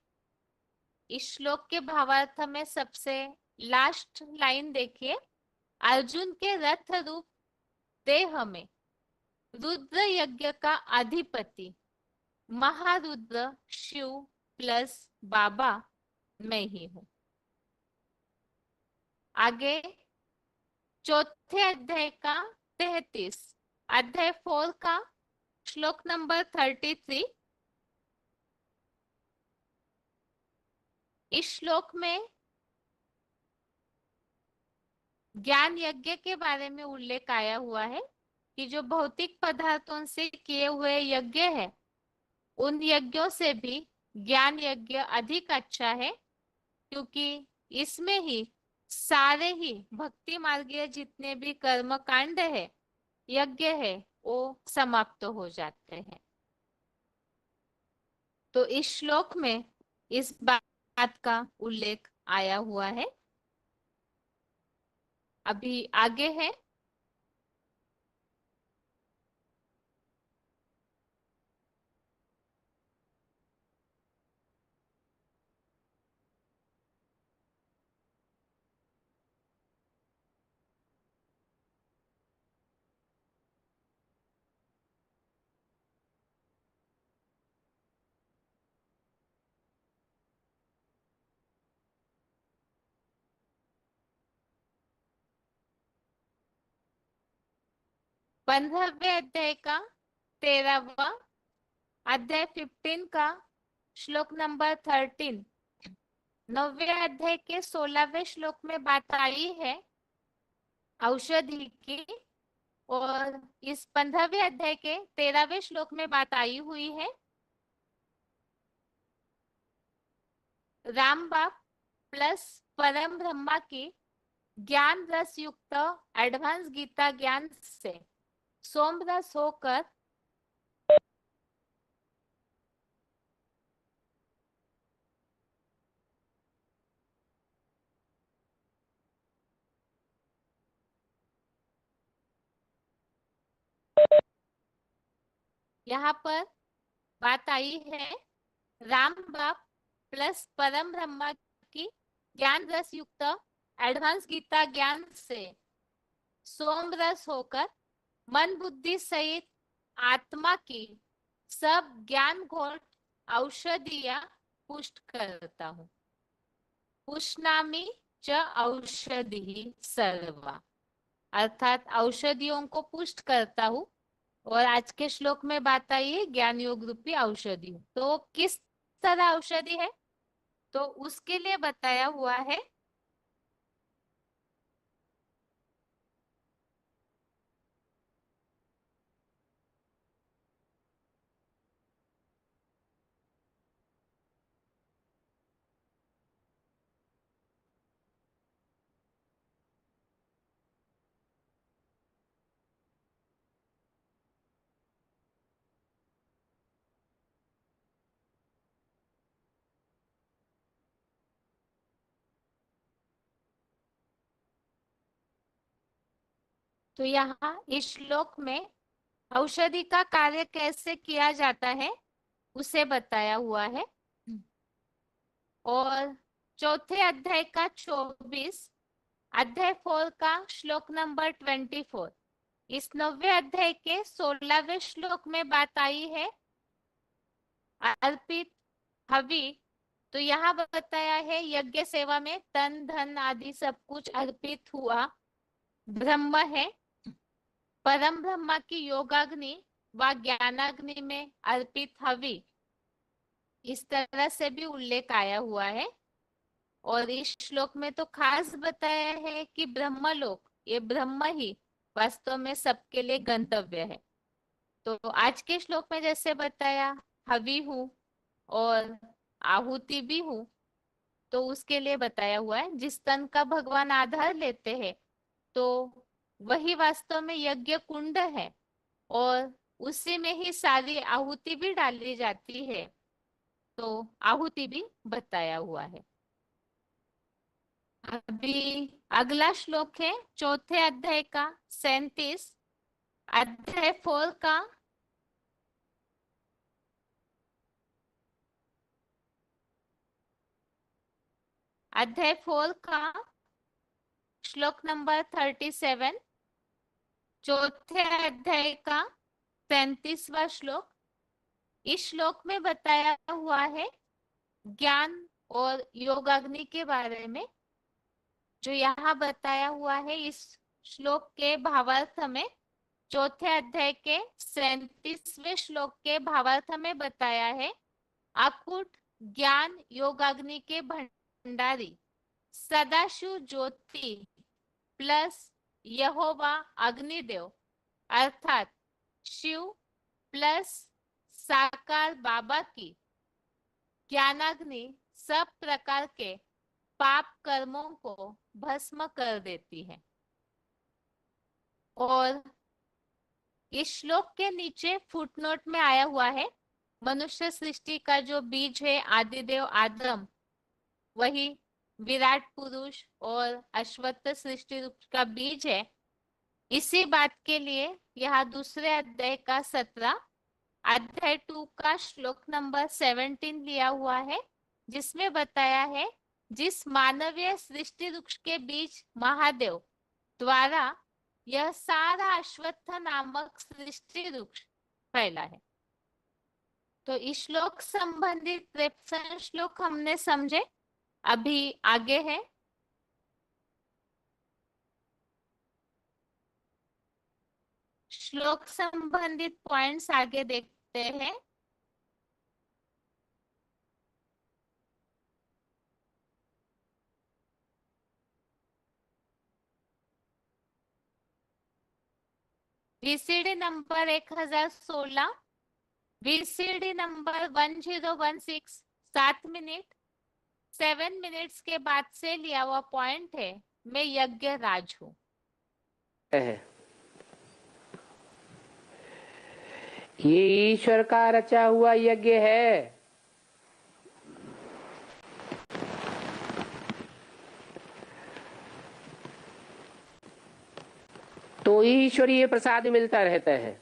इस श्लोक के भावार्थ में सबसे लास्ट लाइन देखिए, अर्जुन के रथ रूप देह में रुद्र यज्ञ का अधिपति महारुद्र शिव प्लस बाबा मैं ही हूं। आगे चौथे अध्याय का 33, अध्याय 4 का श्लोक नंबर 33। इस श्लोक में ज्ञान यज्ञ के बारे में उल्लेख आया हुआ है कि जो भौतिक पदार्थों से किए हुए यज्ञ है उन यज्ञों से भी ज्ञान यज्ञ अधिक अच्छा है, क्योंकि इसमें ही सारे ही भक्ति मार्गीय जितने भी कर्म कांड है यज्ञ है वो समाप्त हो जाते हैं। तो इस श्लोक में इस बात का उल्लेख आया हुआ है। अभी आगे है पंद्रहवें अध्याय का 13वां, अध्याय 15 का श्लोक नंबर 13, 9वें अध्याय के 16वें श्लोक में बात आई है औषधि की, और इस 15वें अध्याय के 13वें श्लोक में बात आई हुई है राम बाप प्लस परम ब्रह्मा की ज्ञान रस युक्त एडवांस गीता ज्ञान से सोम रस होकर यहाँ पर बात आई है राम बाप प्लस परम ब्रह्मा की ज्ञान रस युक्त एडवांस गीता ज्ञान से सोम रस होकर मन बुद्धि सहित आत्मा की सब ज्ञान घोट औषधिया पुष्ट करता हूँ। पुष्णामि च औषधि सर्वा, अर्थात औषधियों को पुष्ट करता हूँ। और आज के श्लोक में बात आई है ज्ञान योग रूपी औषधि। तो किस तरह औषधि है, तो उसके लिए बताया हुआ है तो यहाँ इस श्लोक में औषधि का कार्य कैसे किया जाता है उसे बताया हुआ है। और चौथे अध्याय का 24 अध्याय 4 का श्लोक नंबर 24 इस 9वें अध्याय के 16वें श्लोक में बात आई है अर्पित हवि। तो यहाँ बताया है यज्ञ सेवा में तन धन आदि सब कुछ अर्पित हुआ ब्रह्म है। परम ब्रह्मा की योगाग्नि व ज्ञानाग्नि में अर्पित हवि, इस तरह से भी उल्लेख आया हुआ है। और इस श्लोक में तो खास बताया है कि ब्रह्मलोक, ये ब्रह्म ही वास्तव में सबके लिए गंतव्य है। तो आज के श्लोक में जैसे बताया हवि हूँ और आहुति भी हूँ, तो उसके लिए बताया हुआ है जिस तन का भगवान आधार लेते हैं तो वही वास्तव में यज्ञ कुंड है और उसी में ही सारी आहुति भी डाली जाती है। तो आहुति भी बताया हुआ है। अभी अगला श्लोक है चौथे अध्याय का 37 अध्याय 4 का अध्याय 4 का श्लोक नंबर 37, चौथे अध्याय का 35वां श्लोक। इस श्लोक में बताया हुआ है ज्ञान और योगाग्नि के बारे में। जो यहाँ बताया हुआ है इस श्लोक के भावार्थ में चौथे अध्याय के 37वें श्लोक के भावार्थ में बताया है अकूट ज्ञान योगाग्नि के भंडारी सदाशिव ज्योति प्लस यहोवा अग्निदेव, अर्थात शिव प्लस साकार बाबा की ज्ञानाग्नि सब प्रकार के पाप कर्मों को भस्म कर देती है। और इस श्लोक के नीचे फुटनोट में आया हुआ है मनुष्य सृष्टि का जो बीज है आदिदेव आदम, वही विराट पुरुष और अश्वत्थ सृष्टि का बीज है। इसी बात के लिए यहाँ दूसरे अध्याय का 17 अध्याय 2 का श्लोक नंबर 17 लिया हुआ है जिसमें बताया है जिस मानवीय सृष्टि वृक्ष के बीच महादेव द्वारा यह सारा अश्वत्थ नामक सृष्टि वृक्ष फैला है। तो इस श्लोक संबंधित 53 श्लोक हमने समझे। अभी आगे है श्लोक संबंधित पॉइंट्स, आगे देखते हैं। VCD number 1016, VCD number 1016 7 minute 7 minutes के बाद से लिया हुआ पॉइंट है मैं यज्ञ राज हूँ। ये ईश्वर का रचा हुआ यज्ञ है। तो ईश्वरीय प्रसाद मिलता रहता है।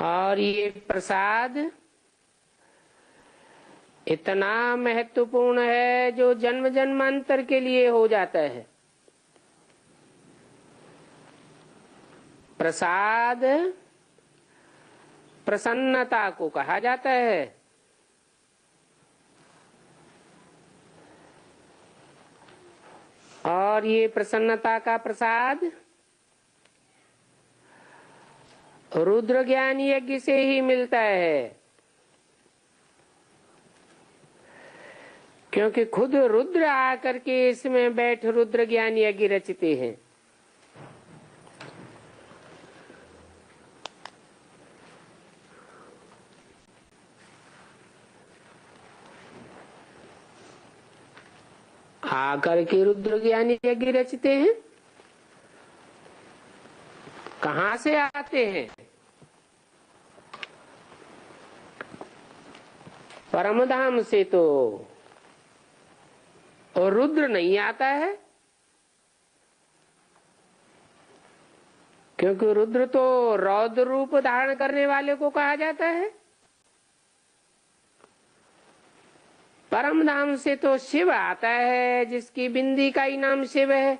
और ये प्रसाद इतना महत्वपूर्ण है जो जन्म जन्मांतर के लिए हो जाता है। प्रसाद प्रसन्नता को कहा जाता है। और ये प्रसन्नता का प्रसाद रुद्र ज्ञान यज्ञ से ही मिलता है, क्योंकि खुद रुद्र आकर के इसमें बैठ रुद्र ज्ञान यज्ञ रचते हैं। आकर के रुद्र ज्ञान यज्ञ रचते हैं। कहां से आते हैं? परमधाम से तो और रुद्र नहीं आता है, क्योंकि रुद्र तो रौद्र रूप धारण करने वाले को कहा जाता है। परमधाम से तो शिव आता है, जिसकी बिंदी का ही नाम शिव है।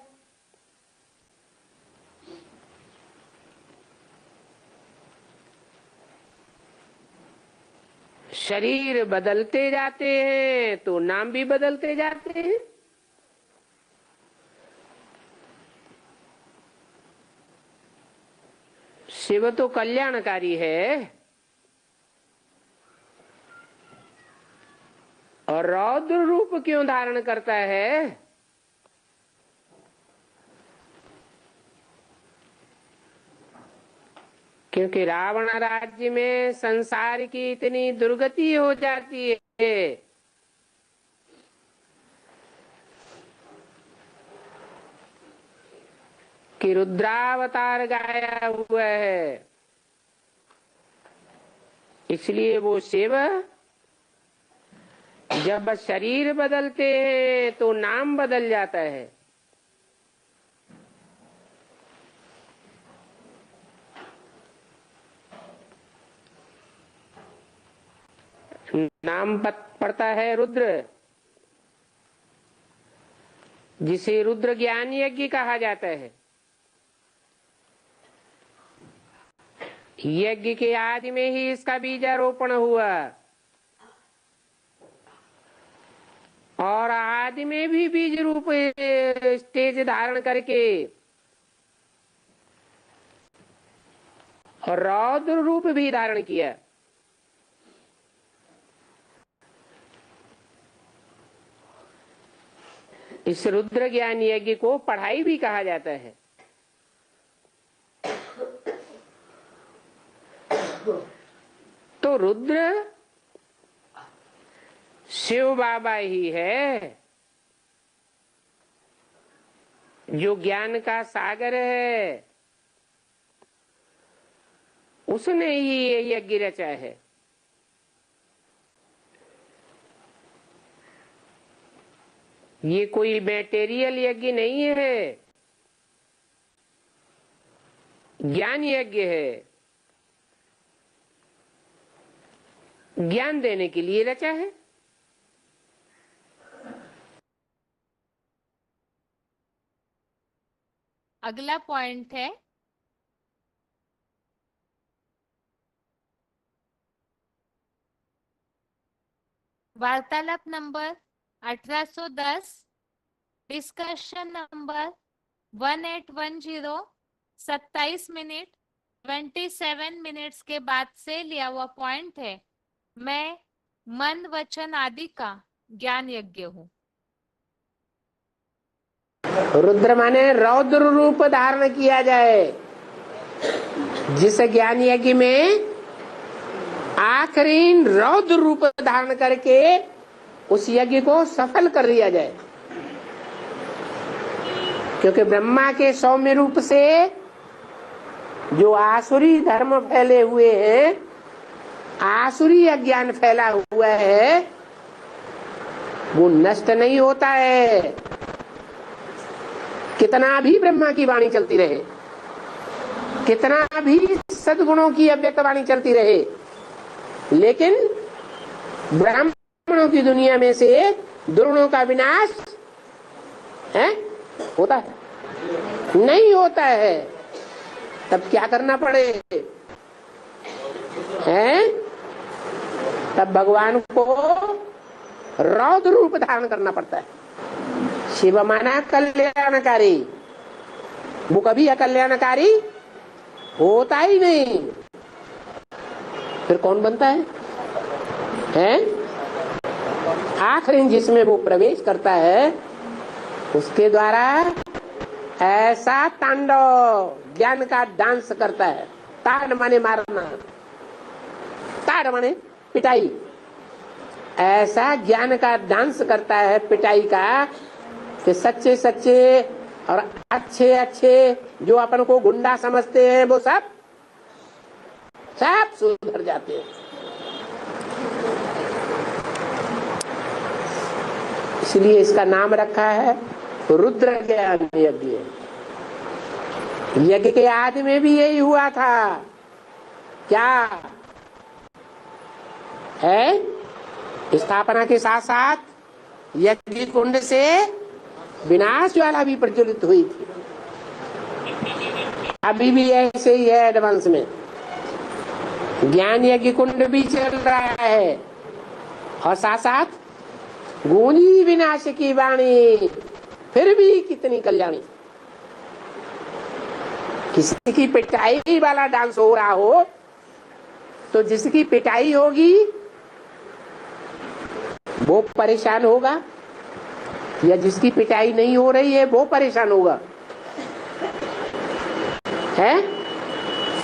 शरीर बदलते जाते हैं तो नाम भी बदलते जाते हैं। शिव तो कल्याणकारी है, और रौद्र रूप क्यों धारण करता है? क्योंकि रावण राज्य में संसार की इतनी दुर्गति हो जाती है कि रुद्रावतार गाया हुआ है। इसलिए वो शिव जब शरीर बदलते हैं तो नाम बदल जाता है। नाम पड़ता है रुद्र, जिसे रुद्र ज्ञान यज्ञ कहा जाता है। यज्ञ के आदि में ही इसका बीजारोपण हुआ, और आदि में भी बीज रूप स्टेज धारण करके और रौद्र रूप भी धारण किया। इस रुद्र ज्ञान यज्ञ को पढ़ाई भी कहा जाता है। तो रुद्र शिव बाबा ही है, जो ज्ञान का सागर है। उसने ही ये यज्ञ रचा है। ये कोई मैटेरियल यज्ञ नहीं है, ज्ञान यज्ञ है। ज्ञान देने के लिए रचा है। अगला पॉइंट है वार्तालाप number 1810, discussion number 1810, 27 minute 27 minutes के बाद से लिया हुआ पॉइंट है। मैं मन वचन आदि का ज्ञान यज्ञ हूँ। रुद्र माने रौद्र रूप धारण किया जाए। जिस ज्ञान यज्ञ में आखिरी रौद्र रूप धारण करके उस यज्ञ को सफल कर दिया जाए। क्योंकि ब्रह्मा के सौम्य रूप से जो आसुरी धर्म फैले हुए हैं, आसुरी अज्ञान फैला हुआ है, वो नष्ट नहीं होता है। कितना भी ब्रह्मा की वाणी चलती रहे, कितना भी सद्गुणों की अव्यक्तवाणी चलती रहे, लेकिन ब्राह्मणों की दुनिया में से दुर्गुणों का विनाश है होता है नहीं होता है। तब क्या करना पड़े हैं? तब भगवान को रौद्र रूप धारण करना पड़ता है। शिव माना कल्याणकारी, वो कभी अकल्याणकारी होता ही नहीं। फिर कौन बनता है? आखिरी जिसमें वो प्रवेश करता है उसके द्वारा ऐसा तांडव ज्ञान का डांस करता है। ताड़ माने मारना, ताड़ माने पिटाई। ऐसा ज्ञान का डांस करता है पिटाई का कि सच्चे सच्चे और अच्छे अच्छे जो अपन को गुंडा समझते हैं वो सब सुधर जाते हैं। इसलिए इसका नाम रखा है रुद्र ज्ञान यज्ञ। यज्ञ के आदि में भी यही हुआ था। क्या है? स्थापना के साथ साथ यज्ञ कुंड से विनाश ज्वाला भी प्रज्वलित हुई थी। अभी भी ऐसे ही है एडवांस में। ज्ञान यज्ञ कुंड भी चल रहा है और साथ साथ गूंजी विनाश की वाणी, फिर भी कितनी कल्याणी। किसी की पिटाई वाला डांस हो रहा हो तो जिसकी पिटाई होगी वो परेशान होगा, या जिसकी पिटाई नहीं हो रही है वो परेशान होगा। है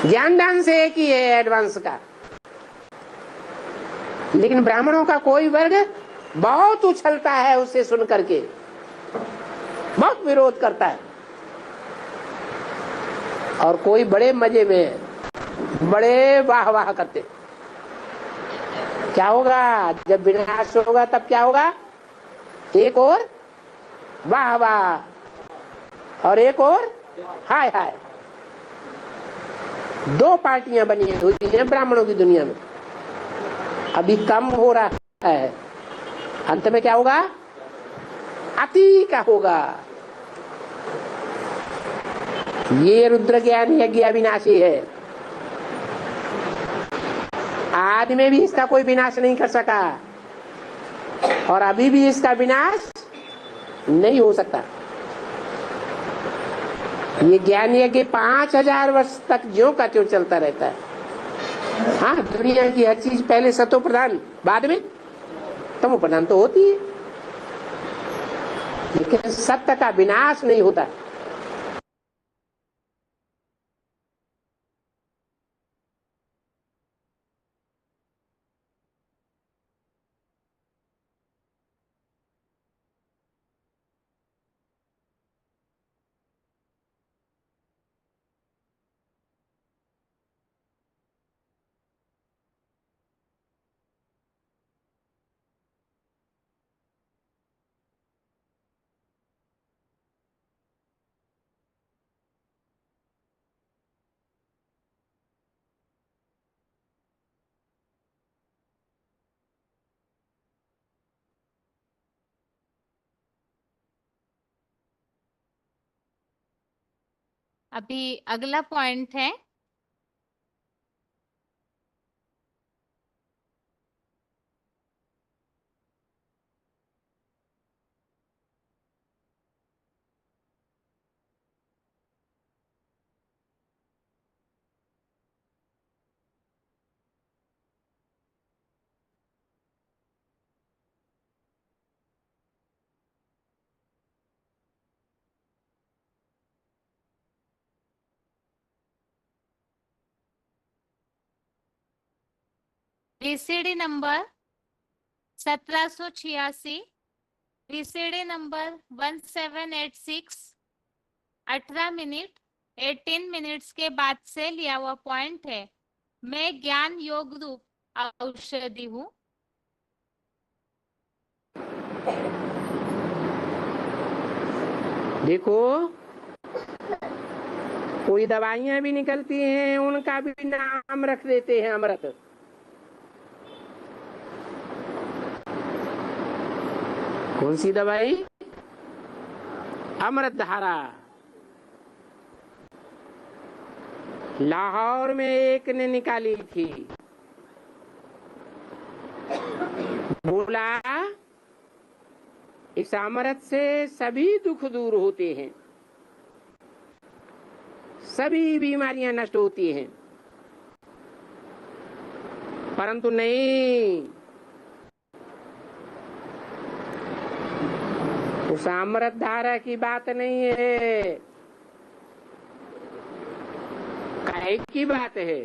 ज्ञान डांस एक ही है एडवांस का। लेकिन ब्राह्मणों का कोई वर्ग बहुत उछलता है उसे सुन करके, बहुत विरोध करता है, और कोई बड़े मजे में बड़े वाह वाह करते। क्या होगा जब विनाश होगा? तब क्या होगा? एक और वाह वाह और एक और हाय हाय। दो पार्टियां बनी हुई हैं ब्राह्मणों की दुनिया में। अभी कम हो रहा है, अंत में क्या होगा? अति का होगा। ये रुद्र ज्ञान यज्ञ अविनाशी है। आदि में भी इसका कोई विनाश नहीं कर सका और अभी भी इसका विनाश नहीं हो सकता। ये ज्ञान यज्ञ 5000 वर्ष तक ज्यों का त्यों चलता रहता है। हाँ, दुनिया की हर चीज पहले सतो प्रधान, बाद में तमो प्रधान तो होती है, लेकिन सत्य का विनाश नहीं होता। अभी अगला पॉइंट है VCD number 1786, VCD number 1786, 18 minute 18 minutes के बाद से लिया हुआ पॉइंट है। मैं ज्ञान योग रूप औषधि हूँ। देखो, कोई दवाइयां भी निकलती हैं, उनका भी नाम रख देते हैं अमृत। कौन सी दवाई? अमृत धारा। लाहौर में एक ने निकाली थी, बोला इस अमृत से सभी दुख दूर होते हैं, सभी बीमारियां नष्ट होती हैं। परंतु नहीं, उस अमृत धारा की बात नहीं है, काहे की बात है।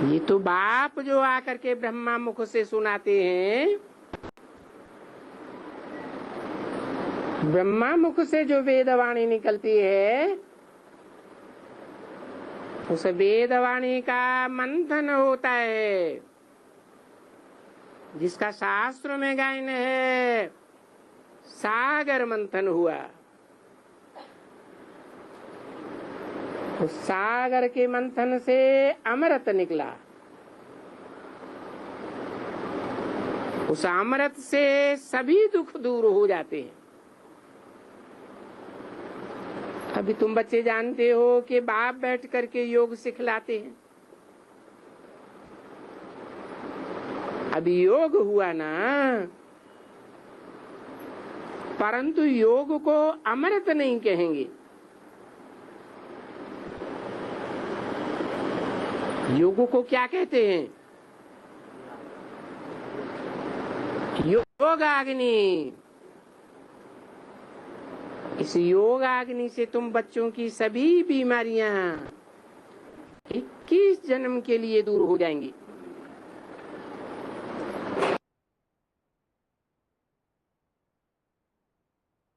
ये तो बाप जो आकर के ब्रह्मा मुख से सुनाते हैं, ब्रह्मा मुख से जो वेदवाणी निकलती है, उस वेदवाणी का मंथन होता है, जिसका शास्त्र में गायन है, सागर मंथन हुआ। उस सागर के मंथन से अमृत निकला। उस अमृत से सभी दुख दूर हो जाते हैं। अभी तुम बच्चे जानते हो कि बाप बैठ करके योग सिखलाते हैं। अभी योग हुआ ना, परंतु योग को अमृत नहीं कहेंगे। योग को क्या कहते हैं? योगाग्नि। इस योगाग्नि से तुम बच्चों की सभी बीमारियां 21 जन्म के लिए दूर हो जाएंगी।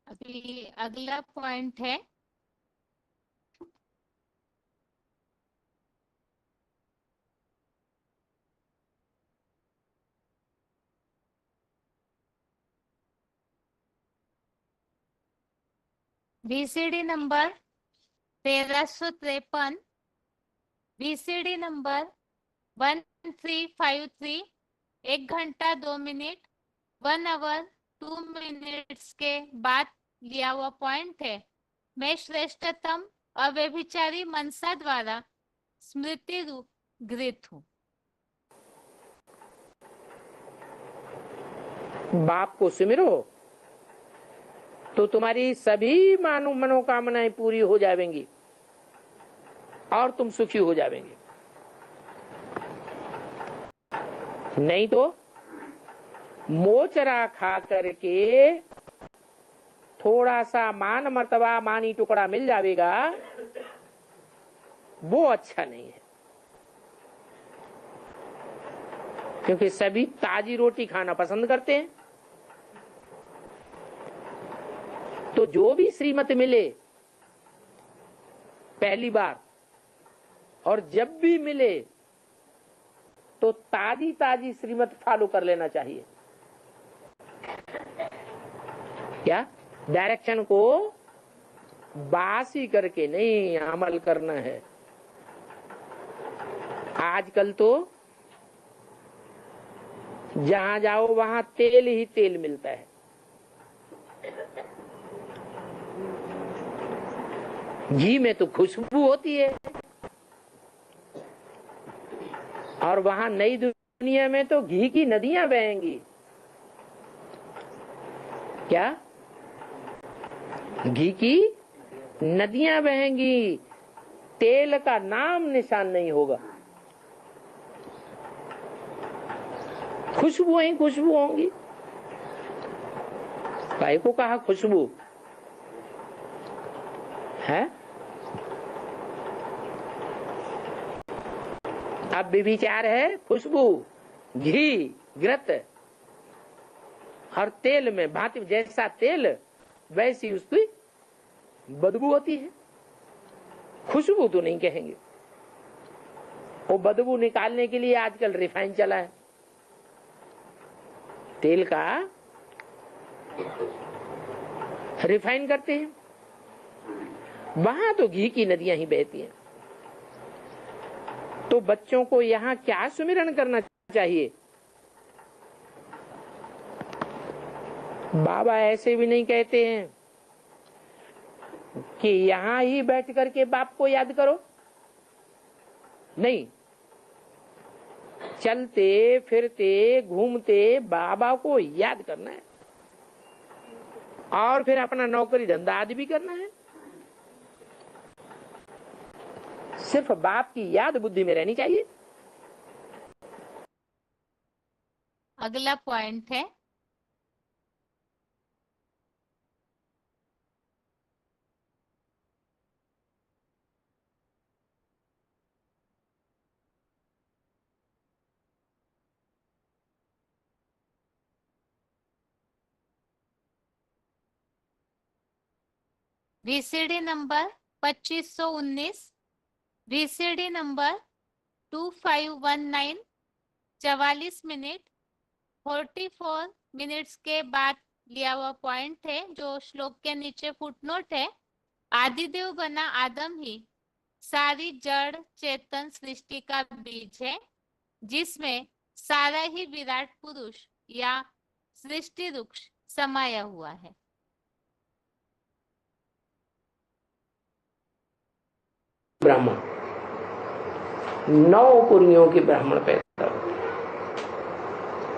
अभी अगला पॉइंट है VCD नंबर 1353, VCD नंबर 1353, 1 घंटा 2 मिनट 1 आवर 2 मिनट्स के बाद लिया हुआ पॉइंट है। मैं श्रेष्ठतम अव्यभिचारी मनसा द्वारा स्मृति गृहीत हूँ। बाप को सुमिरो तो तुम्हारी सभी मनोकामनाएं पूरी हो जाएंगी और तुम सुखी हो जाएंगे। नहीं तो मोचरा खा करके थोड़ा सा मान मर्तबा मानी टुकड़ा मिल जाएगा, वो अच्छा नहीं है। क्योंकि सभी ताजी रोटी खाना पसंद करते हैं। तो जो भी श्रीमत मिले पहली बार, और जब भी मिले तो ताजी ताजी श्रीमत फॉलो कर लेना चाहिए। क्या? डायरेक्शन को बासी करके नहीं अमल करना है। आजकल तो जहां जाओ वहां तेल ही तेल मिलता है। घी में तो खुशबू होती है, और वहां नई दुनिया में तो घी की नदियां बहेंगी। क्या? घी की नदियां बहेंगी, तेल का नाम निशान नहीं होगा। खुशबू ही खुशबू होंगी। काय को कहा खुशबू है? अब भी विचार है खुशबू, घी, घृत और तेल में भांति जैसा तेल वैसी उसकी बदबू होती है। खुशबू तो नहीं कहेंगे। वो बदबू निकालने के लिए आजकल रिफाइन चला है। तेल का रिफाइन करते हैं वहां तो घी की नदियां ही बहती हैं। तो बच्चों को यहाँ क्या सुमिरन करना चाहिए? बाबा ऐसे भी नहीं कहते हैं कि यहाँ ही बैठ करके बाप को याद करो, नहीं, चलते फिरते घूमते बाबा को याद करना है और फिर अपना नौकरी धंधा आदि भी करना है। सिर्फ बाप की याद बुद्धि में रहनी चाहिए। अगला पॉइंट है VCD number 2519, VCD number 2519, 44 minute 44 minutes के बाद लिया हुआ पॉइंट है, जो श्लोक के नीचे फुटनोट है। आदिदेव बना आदम ही सारी जड़ चेतन सृष्टि का बीज है, जिसमें सारा ही विराट पुरुष या सृष्टि वृक्ष समाया हुआ है। ब्राह्मण 9 कुरियों के ब्राह्मण पैदा होते हैं,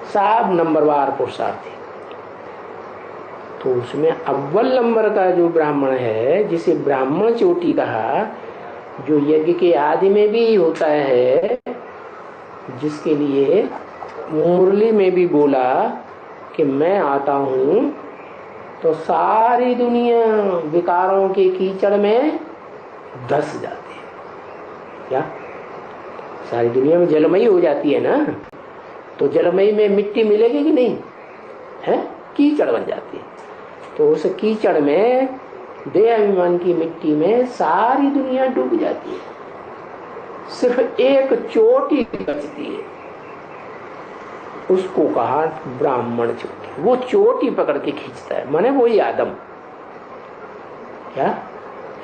सब नंबरवार पुरुषार्थी। तो उसमें अव्वल नंबर का जो ब्राह्मण है, जिसे ब्राह्मण चोटी कहा, जो यज्ञ के आदि में भी होता है, जिसके लिए मुरली में भी बोला कि मैं आता हूं, तो सारी दुनिया विकारों के कीचड़ में धस जाती है। क्या सारी दुनिया में जलमयी हो जाती है ना? तो जलमयी में मिट्टी मिलेगी कि नहीं है? कीचड़ बन जाती है। तो उस कीचड़ में, देह अभिमान की मिट्टी में सारी दुनिया डूब जाती है, सिर्फ एक चोटी बचती है, उसको कहा ब्राह्मण चोटी। वो चोटी पकड़ के खींचता है, माने वही आदम, क्या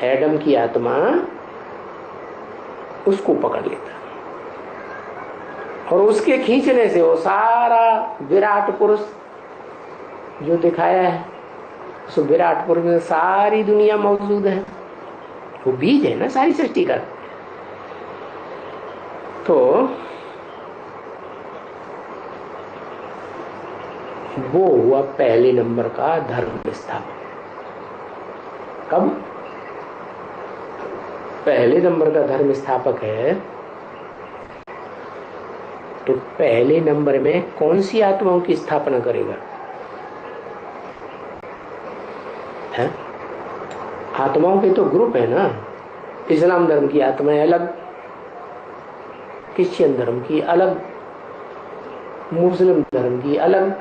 एडम की आत्मा उसको पकड़ लेता है, और उसके खींचने से वो सारा विराट पुरुष जो दिखाया है, उस विराट पुरुष में सारी दुनिया मौजूद है। वो बीज है ना सारी सृष्टि का। तो वो हुआ पहले नंबर का धर्म स्थापक। कब? पहले नंबर का धर्म स्थापक है। तो पहले नंबर में कौन सी आत्माओं की स्थापना करेगा? है? आत्माओं के तो ग्रुप है ना। इस्लाम धर्म की आत्माएं अलग, क्रिश्चियन धर्म की अलग, मुस्लिम धर्म की अलग,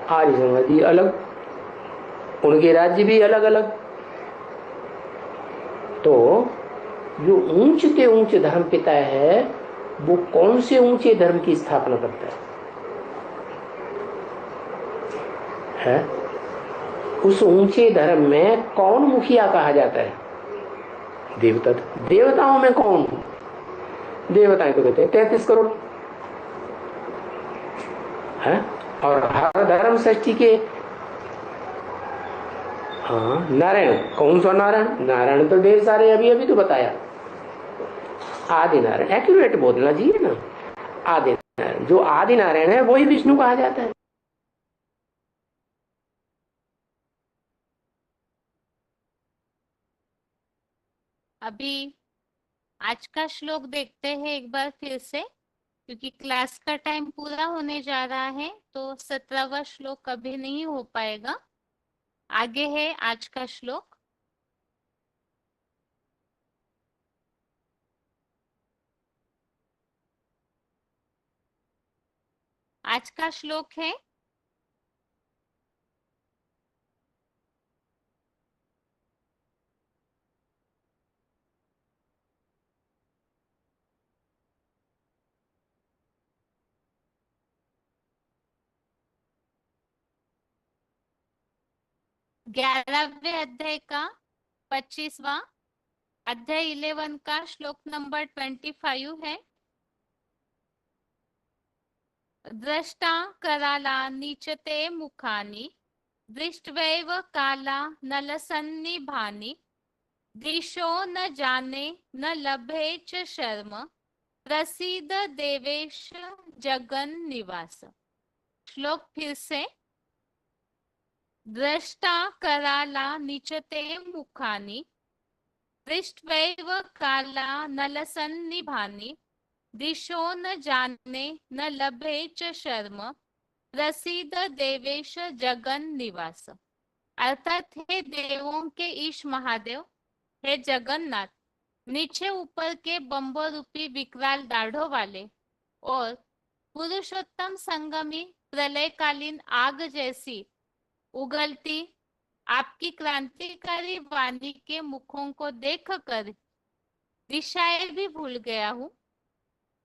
आर्य समाजी अलग, उनके राज्य भी अलग अलग। तो जो ऊंचे ऊंचे धर्म पिता है, वो कौन से ऊंचे धर्म की स्थापना करता है? उस ऊंचे धर्म में कौन मुखिया कहा जाता है? देवता। देवताओं में कौन? देवताएं तो कहते हैं 33 करोड़ है। और हर धर्म सृष्टि के, हाँ, नारायण। कौन सा नारायण? नारायण तो ढेर सारे, अभी अभी तो बताया। आदि नारायण, एक्यूरेट बोलना चाहिए ना। आदि नारायण, जो आदि नारायण है वही विष्णु कहा जाता है। अभी आज का श्लोक देखते हैं एक बार फिर से, क्योंकि क्लास का टाइम पूरा होने जा रहा है, तो 17वां श्लोक कभी नहीं हो पाएगा। आगे है आज का श्लोक। आज का श्लोक है ग्यारहवें अध्याय का 25वां अध्याय 11 का श्लोक नंबर 25 है। द्रष्टा कराला नीचते मुखानि दृष्ट्वैव काला नलसन्निभानि दिशो न जाने न लभे च शर्म प्रसीद देवेश जगन निवास। श्लोक फिर से। द्रष्टा कराला नीचते मुखानि दृष्ट्वैव काला नलसन्निभानि दिशो न जाने न लभे च शर्म प्रसीद देवेश जगन निवास। अर्थात हे देवों के ईश महादेव, हे जगन्नाथ, नीचे ऊपर के बंबो रूपी विकराल दाढ़ों वाले और पुरुषोत्तम संगमी प्रलयकालीन आग जैसी उगलती आपकी क्रांतिकारी वाणी के मुखों को देखकर दिशाएं भी भूल गया हूँ।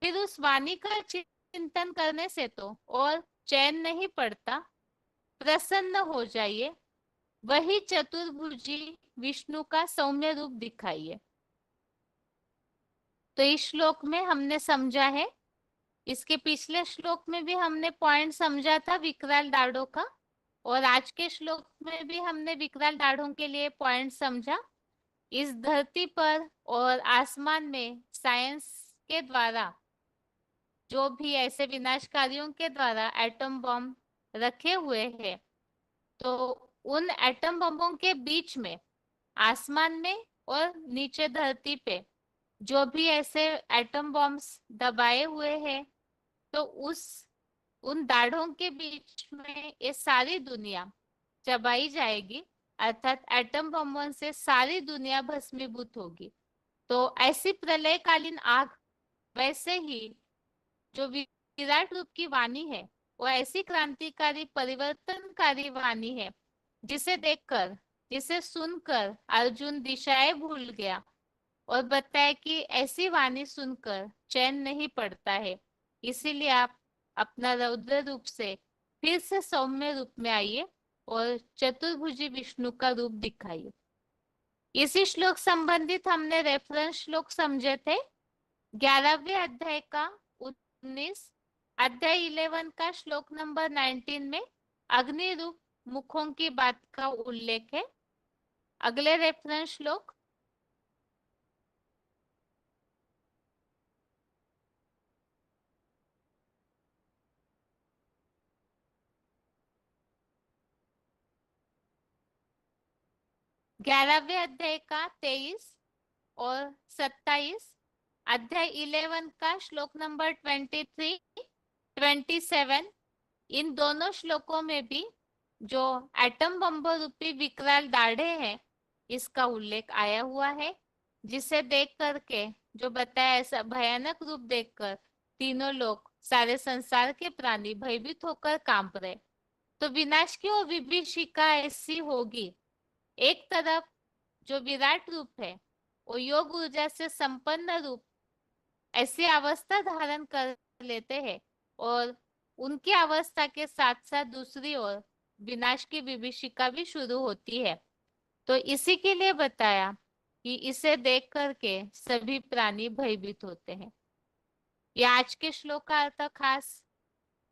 फिर उस वाणी का चिंतन करने से तो और चैन नहीं पड़ता। प्रसन्न हो जाइए, वही चतुर्भुजी विष्णु का सौम्य रूप दिखाइए। तो इस श्लोक में हमने समझा है, इसके पिछले श्लोक में भी हमने पॉइंट समझा था विकराल दाढ़ों का, और आज के श्लोक में भी हमने विकराल दाढ़ों के लिए पॉइंट समझा। इस धरती पर और आसमान में साइंस के द्वारा जो भी ऐसे विनाशकारियों के द्वारा एटम बम रखे हुए हैं, तो उन एटम बमों के बीच में आसमान में और नीचे धरती पे जो भी ऐसे एटम बॉम्ब्स दबाए हुए हैं, तो उन दाढ़ों के बीच में ये सारी दुनिया चबाई जाएगी। अर्थात एटम बमों से सारी दुनिया भस्मीभूत होगी। तो ऐसी प्रलयकालीन आग, वैसे ही जो विराट रूप की वाणी है, वो ऐसी क्रांतिकारी परिवर्तनकारी वाणी है जिसे देखकर, जिसे सुनकर अर्जुन दिशाएं भूल गया और बताया कि ऐसी वाणी सुनकर चैन नहीं पड़ता है। इसीलिए आप अपना रौद्र रूप से फिर से सौम्य रूप में आइए और चतुर्भुजी विष्णु का रूप दिखाइए। इसी श्लोक संबंधित हमने रेफरेंस श्लोक समझे थे। 11वें अध्याय का 19, अध्याय 11 का श्लोक नंबर 19 में अग्नि रूप मुखों की बात का उल्लेख है। अगले रेफरेंस श्लोक 11वें अध्याय का 23 और 27, अध्याय 11 का श्लोक नंबर 23, 27, इन दोनों श्लोकों में भी जो एटम बम रूपी विकराल दाढ़े हैं, इसका उल्लेख आया हुआ है, जिसे देख करके, जो बताया ऐसा भयानक रूप देखकर तीनों लोग, सारे संसार के प्राणी भयभीत होकर कांप रहे। तो विनाश की और विभीषिका ऐसी होगी। एक तरफ जो विराट रूप है, वो योग ऊर्जा से संपन्न रूप ऐसी अवस्था धारण कर लेते हैं, और उनकी अवस्था के साथ साथ दूसरी ओर विनाश की विभीषिका भी शुरू होती है। तो इसी के लिए बताया कि इसे देख करके सभी प्राणी भयभीत होते हैं। ये आज के श्लोक का अर्थ खास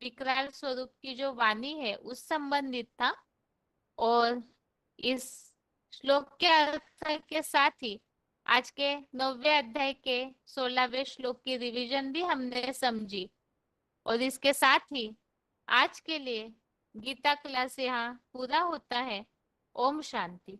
विकराल स्वरूप की जो वाणी है उस संबंधित था, और इस श्लोक के अर्थ के साथ ही आज के 9वें अध्याय के 16वें श्लोक की रिवीजन भी हमने समझी। और इसके साथ ही आज के लिए गीता क्लास यहाँ पूरा होता है। ओम शांति।